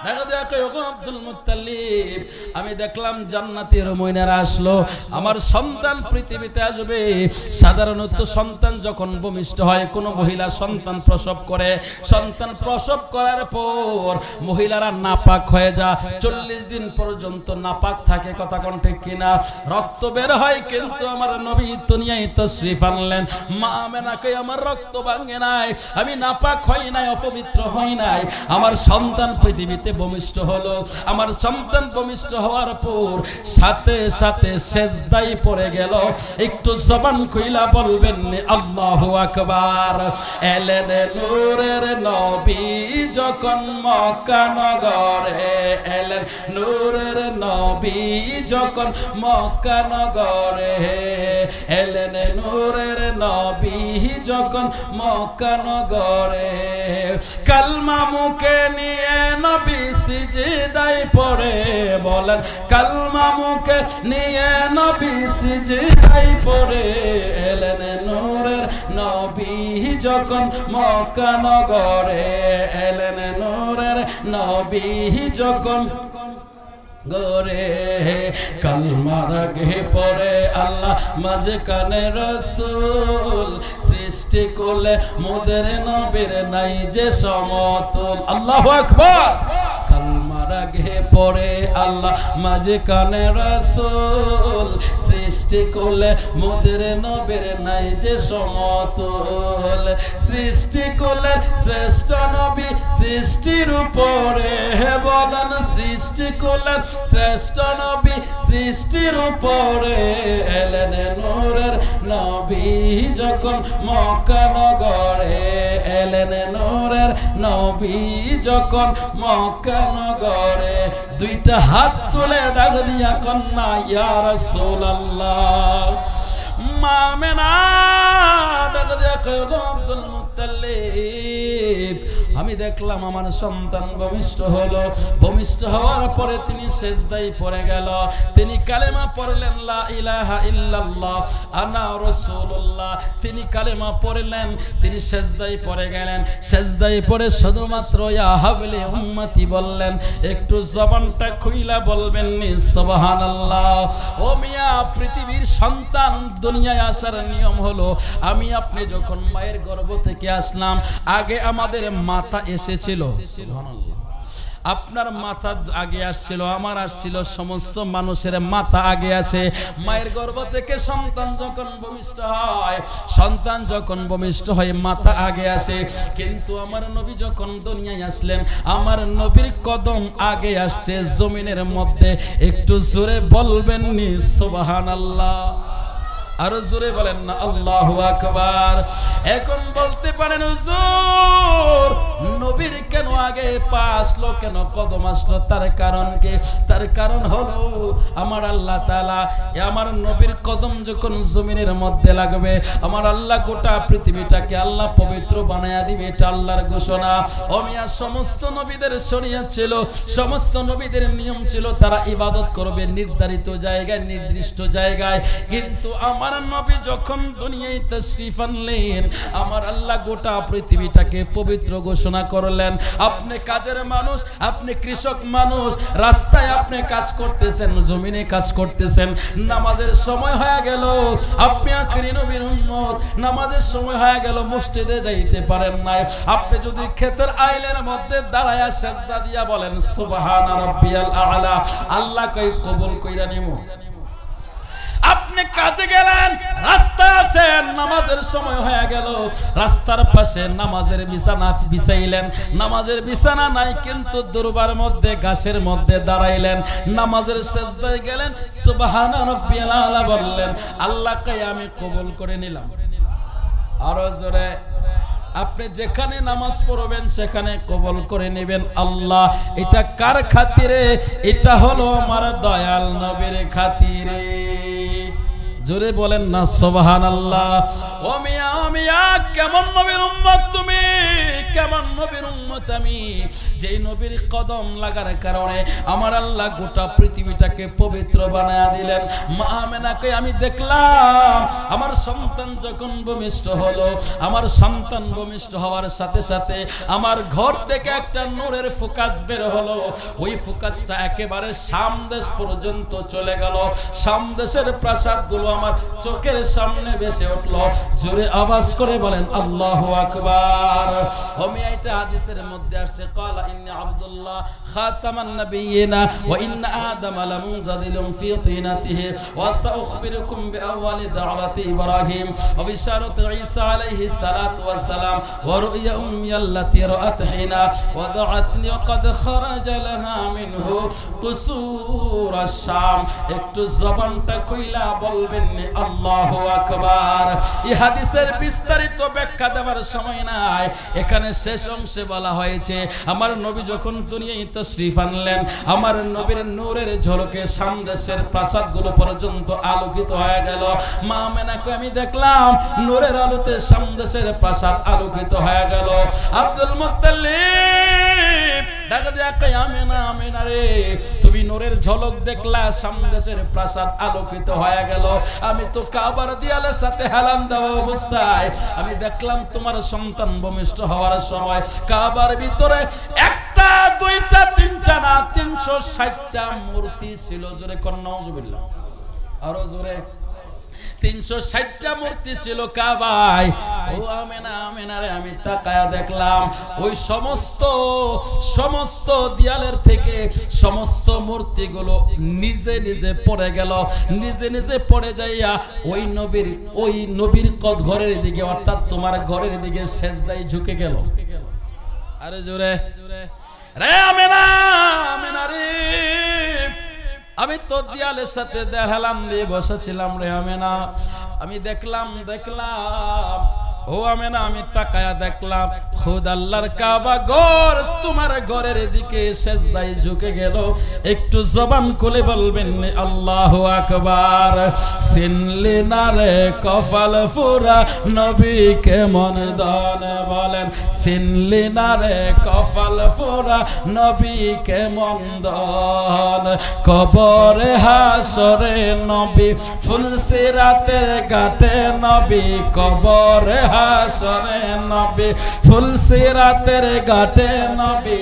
দেখা দেখো আব্দুল মুত্তালিব, আমি দেখলাম জান্নাতের ময়নারা আসলো, আমার সন্তান পৃথিবীতে আসবে। সাধারণত সন্তান যখন ভূমিষ্ঠ হয়, কোন মহিলা সন্তান প্রসব করে, সন্তান প্রসব করার পর মহিলারা নাপাক হয়ে যায়, 40 দিন পর্যন্ত নাপাক থাকে, কথা কোন ঠিক কিনা? রক্ত বের হয়, কিন্তু আমার নবী দুনিয়ায় তাশরীফ আনলেন, মা আমেনা কই আমার রক্ত ভাঙে নাই, আমি নাপাক হই নাই, অপবিত্র হই নাই, নাই, আমার সন্তান পৃথিবীতে ভূমিষ্ঠ হলো। আমার সন্তান ভূমিষ্ঠ হওয়ার পর সাথে সাথে সেজদায় পড়ে গেল। একটু জবান খুইলা বলবেন আল্লাহু আকবার। এলেন নূরের নবী যখন মক্কা নগরে, এলেন নূরের নবী যখন মক্কা নগরে, এলেন নূরের নবী যখন মক্কা নগরে। কালমা মুখে নিয়ে নবী সিজদায় পড়ে, বলেন কালমা মুখে নিয়ে নবী সিজদায় পড়ে। এলেন নূরের নবী যখন মক্কা নগরে, এলেন নূরের নবী যখন গোরে। কালমার আগে পরে আল্লাহ মাঝখানে রাসূল, সৃষ্টি করলে মোদের নবীর নাই যে সমতুল। আল্লাহু আকবার। কালমার আগে পরে আল্লাহ মাঝখানে রাসূল, সৃষ্টি করলে মোদের নবীর নাই যে সমতুল। সৃষ্টি করলে শ্রেষ্ঠ নবী সৃষ্টির উপরে, বলেন সৃষ্টি করলে শ্রেষ্ঠ নবী সৃষ্টির উপরে। এলেন নূরের নবী যখন মক্কা নগরে, এলেন নূরের নবী যখন মক্কা নগরে। দুইটা হাত তুলে ডাক দিয়া কন্যা ইয়া রাসূলুল্লাহ। মা আমেনা ডাক দিয়া কয় আব্দুল মুত্তালিব, আমি দেখলাম আমার সন্তান ভূমিষ্ঠ হলো। ভূমিষ্ঠ হওয়ার পরে তিনি সেজদায় পড়ে গেল। তিনি কালেমা পড়লেন লা ইলাহা ইল্লাল্লাহ আনা রাসূলুল্লাহ। তিনি কালেমা পড়লেন, তিনি সেজদায় পড়ে গেলেন। সেজদায় পড়ে শুধুমাত্র ইয়া হাবলি উম্মতি বললেন। একটু জবানটা খুইলা বলবেন নি সুবহানাল্লাহ। ও মিয়া, পৃথিবীর সন্তান দুনিয়ায় আসার নিয়ম হলো, আমি আপনি যখন মায়ের গর্ভ থেকে আসলাম, আগে আমাদের মাথা এসেছিল। আপনার মাথা আগে আসছিল, আমার আসছিল, সমস্ত মানুষের মাথা আগে আসে। মায়ের গর্ভ থেকে সন্তান যখন ভূমিষ্ঠ হয়, সন্তান যখন ভূমিষ্ঠ হয় মাথা আগে আসে। কিন্তু আমার নবী যখন দুনিয়ায় আসলেন, আমার নবীর কদম আগে আসছে জমিনের মধ্যে। একটু জোরে বলবেন নি সুবহানাল্লাহ। আরো জোরে বলেন না আল্লাহু আকবার। এখন বলতে পারেন হুজুর, নবীর কেন আগে পা আসলো, কেন কদম আসলো? তার কারণ কি? তার কারণ হলো আমার আল্লাহ তাআলা আমার নবীর কদম যখন জমিনের মধ্যে লাগবে, আমার আল্লাহ গোটা পৃথিবীটাকে আল্লাহ পবিত্র বানায়া দিবে। এটা আল্লাহর ঘোষণা। ওমিয়া, সমস্ত নবীদের শরীয়ত ছিল, সমস্ত নবীদের নিয়ম ছিল, তারা ইবাদত করবে নির্ধারিত জায়গায়, নির্দিষ্ট জায়গায়। কিন্তু আমার নবী যখন দুনিয়ায় তাশরীফ আনলেন, আমার আল্লাহ গোটা পৃথিবীটাকে পবিত্র ঘোষণা করলেন। আপনি কাজের মানুষ, আপনি কৃষক মানুষ, রাস্তায় আপনি কাজ করতেছেন, জমিনে কাজ করতেছেন, নামাজের সময় হয়ে গেল, আপনি আখেরি নবীর উম্মত, নামাজের সময় হয়ে গেল, মসজিদে যাইতে পারেন নাই। আপনি যদি ক্ষেতের আইলের মধ্যে দাঁড়ায়া সেজদা দিয়া বলেন সুবহানা রাব্বিয়াল আ'লা, আল্লাহ কই কবুল কইরা নিমু। আপনি কাজে গেলেন, রাস্তা আছেন, নামাজের সময় হয়ে গেল, রাস্তার পাশে নামাজের বিছানা বিছাইলেন, নামাজের বিছানা নাই কিন্তু দরবার মধ্যে ঘাসের মধ্যে দাঁড়াইলেন, নামাজের সেজদায় গেলেন, সুবহানা রাব্বিয়াল আ'লা বললেন, আল্লাহকে আমি কবুল করে নিলাম। আরো জোরে, আপনি যেখানে নামাজ পড়বেন সেখানে কবুল করে নেবেন আল্লাহ। এটা কার খাতিরে? এটা হলো আমার দয়াল নবীর খাতিরে। জোরে বলেন না সুবহানাল্লাহ। ও মিয়া, ও মিয়া, কেমন নবীর উম্মত তুমি, কেমন নবীর উম্মত আমি, যেই নবীর কদম লাগার কারণে আমার আল্লাহ গোটা পৃথিবীটাকে পবিত্র বানায়া দিলেন। মা আমেনাকে আমি দেখলাম, আমার সন্তান যখন ভূমিষ্ঠ হলো, আমার সন্তান ভূমিষ্ঠ হওয়ার সাথে সাথে আমার ঘর থেকে একটা নূরের ফোকাস বের হলো। ওই ফোকাসটা একেবারে শাম দেশ পর্যন্ত চলে গেল। শাম দেশের প্রাসাদগুলো আমার চোখের সামনে ভেসে উঠলো। জোরে আওয়াজ করে বলেন আল্লাহু আকবার। ও মিয়া এটা হাদিসের মধ্যে আসছে ক্বালা ইন্নী আব্দুল্লাহ খাতামান নাবিয়িনা ওয়া ইন্না আদামা লামুনজাদিলুন ফি তিনাতিহি ওয়া সাউখবিরুকুম বিআওয়ালি দাওয়াতি ইব্রাহিম ওয়া বিশারাতি ঈসা আলাইহিস সালাতু ওয়াস সালাম ওয়া রু'য়া উম্মি আল্লাতী রাআত হিনা ওয়া দাআতনি ওয়া ক্বাদ খারাজা লাহা মিনহু কুসুর আশ-শাম। একটু জবানটা কইলা বলবেন আল্লাহু আকবার। এই হাদিসের বিস্তারিত ব্যাখ্যা দেওয়ার সময় নাই, এখানে শেষ অংশে বলা হয়েছে আমার নবী যখন দুনিয়ায় তাশরীফ আনলেন, আমার নবীর নূরের ঝলকে সামদেশের প্রাসাদগুলো পর্যন্ত আলোকিত হয়ে গেল। মা আমেনাকে আমি দেখলাম নূরের আলোতে সামদেশের প্রাসাদ আলোকিত হয়ে গেল। আব্দুল মুত্তালিব ডাক দিয়া কয় আমেনা, আমেনা রে, তুমি নূরের ঝলক দেখলা, সামদেশের প্রাসাদ আলোকিত হয়ে গেল। আমি তো কাবার দেয়ালের সাথে হেলান দেওয়া অবস্থায় আমি দেখলাম তোমার সন্তান ভূমিষ্ঠ হওয়ার সময় কাবার ভিতরে একটা দুইটা তিনটা না 360টা মূর্তি ছিল। জোরে কোন নাউজুবিল্লাহ, আরো জোরে। 360টা মূর্তি ছিল কাবায়। ও আমেনা, আমেনা রে, আমি তাকায়া দেখলাম ওই সমস্ত দেয়ালের থেকে সমস্ত মূর্তিগুলো নিজে নিজে পড়ে গেল, নিজে নিজে পড়ে যাইয়া ওই নবীর ঘরের দিকে, অর্থাৎ তোমার ঘরের দিকে সেজদায় ঝুঁকে গেল। আরে জোরে রে আমেনা, আমেনা রে, আমি তো দেয়ালের সাথে দেড়হালাম দিয়ে বসেছিলাম রে আমেনা। আমি দেখলাম ও আমেনা, আমি তাকায়া দেখলাম খুদ আল্লাহর কাবা ঘর তোমার ঘরের দিকে সেজদায় ঝুঁকে গেল। একটু জবান খুলে বলবেন আল্লাহু আকবার। চিনলি না রে কপাল পুরা নবী কেমন দান, বলেন চিনলি না রে কপাল পুরা নবী কেমন দান। কবরে হাসরে নবী, ফুলসিরাতে ঘাটে নবী, কবরে হাসরে নবী, ফুলসিরাতের ঘাটে নবী,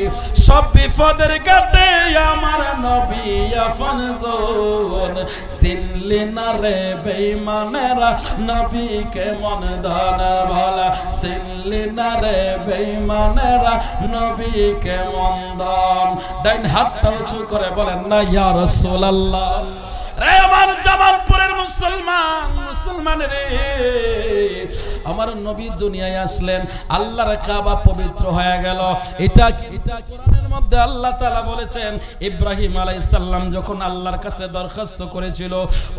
সব বিপদের ঘাটে আমার নবী আপন জন। চিনলি না রে বেঈমানেরা নবী কেমন দান, বলা চিনলি না রে বেঈমানেরা নবী কেমন দান। ডাইন হাতটা উঁচু করে বলেন না ইয়া রাসূলুল্লাহ। রে আমার জামালপুরের মুসলমান রে, আমার নবী দুনিয়ায় আসলেন, আল্লাহর কাবা পবিত্র হয়ে গেল। এটা কোরআনের মধ্যে আল্লাহ তাআলা বলেছেন, ইব্রাহিম আলাইহিস সালাম যখন আল্লাহর কাছে দরখাস্ত করেছিল,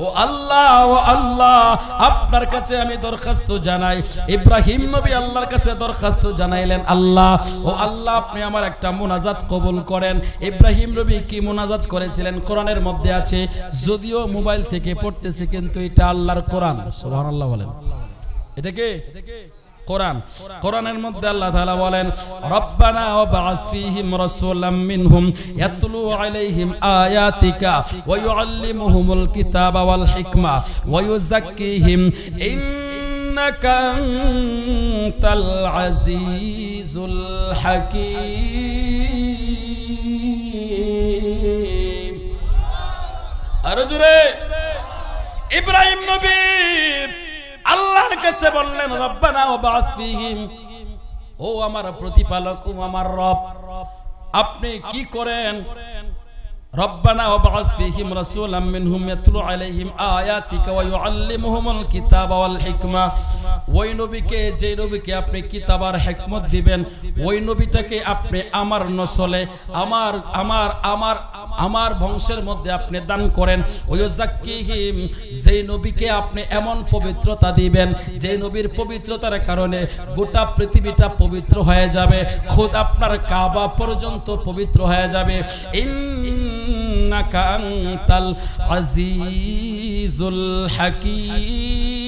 ও আল্লাহ আপনার কাছে আমি দরখাস্ত জানাই। ইব্রাহিম নবী আল্লাহর কাছে দরখাস্ত জানাইলেন, আল্লাহ আপনি আমার একটা মুনাজাত কবুল করেন। ইব্রাহিম নবী কি মুনাজাত করেছিলেন কোরআনের মধ্যে আছে, যদিও মোবাইল থেকে পড়তেছে কিন্তু এটা আল্লাহর কোরআন। সুবহানাল্লাহ বলেন, এটা কি কোরআন? কোরআনের মধ্যে আল্লাহ তাআলা বলেন, রব্বানা ওয়াবআথ ফীহিম রাসূলাম মিনহুম ইয়াতলু আলাইহিম আয়াতিকা ওয়া ইউআল্লিমুহুমুল কিতাবা ওয়াল হিকমা ওয়া ইউযাক্কিহিম ইন্নাকা আনতাল আজিজুল হাকীম। আর জোরে ইব্রাহিম নবী আল্লাহর কাছে বললেন, রব্বানা ওয়াবআথ ফীহিম, ও আমার প্রতিপালক, ও আমার রব, আপনি কি করেন? রব্বানা ওয়াবআথ ফীহিম রাসূলাম মিনহুম ইয়াতলু আলাইহিম আয়াতিকা ওয়া ইউআল্লিমুহুমুল কিতাবা ওয়াল হিকমা। ওই নবীকে, যে নবীকে আপনি কিতাব আর হিকমত দিবেন, ওই নবীটাকে আপনি আমার নসলে, আমার বংশের মধ্যে আপনি দান করেন। ওয়া ইউযাক্কিহিম, যে নবীকে আপনি এমন পবিত্রতা দিবেন, যে নবীর পবিত্রতার কারণে গোটা পৃথিবীটা পবিত্র হয়ে যাবে, খুদ আপনার কাবা পর্যন্ত পবিত্র হয়ে যাবে। ইন্নাকা আনতাল আজিজুল হাকীম,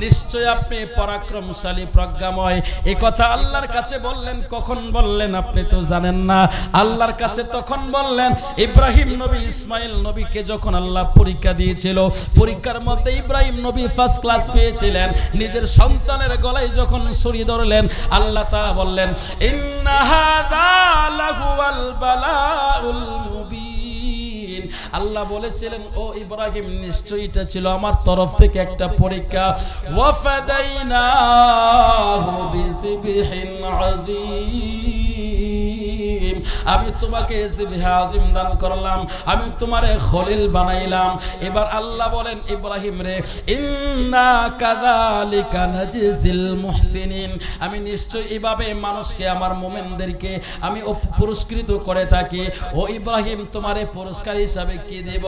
নিশ্চয় আপনি পরাক্রমশালী প্রজ্ঞাময়। এই কথা আল্লাহর কাছে বললেন। কখন বললেন আপনি তো জানেন না। আল্লাহর কাছে তখন বললেন ইব্রাহিম নবী ইসমাইল নবীকে যখন আল্লাহ পরীক্ষা দিয়েছিল, পরীক্ষার মধ্যে ইব্রাহিম নবী ফার্স্ট ক্লাস পেয়েছিলেন। নিজের সন্তানের গলায় যখন ছুরি ধরলেন, আল্লাহ তাআলা বললেন, ইন্না হাযা লাহুয়াল বালাউল মুবিন, আল্লাহ বলেছিলেন ও ইব্রাহিম নিশ্চয়ই এটা ছিল আমার তরফ থেকে একটা পরীক্ষা ওয়াফাদাইনাহু বিযিবহিন আযীম আমি তোমাকে যিবহে আযীম দান করলাম আমি তোমারে খলিল বানাইলাম এবার আল্লাহ বলেন ইব্রাহিম রে ইন্না কাযালিকা নাজিজিল মুহসিনিন আমি নিশ্চয়ই এভাবে মানুষকে আমার মুমিনদেরকে আমি পুরস্কৃত করে থাকি ও ইব্রাহিম তোমারে পুরস্কার হিসাবে কি দেব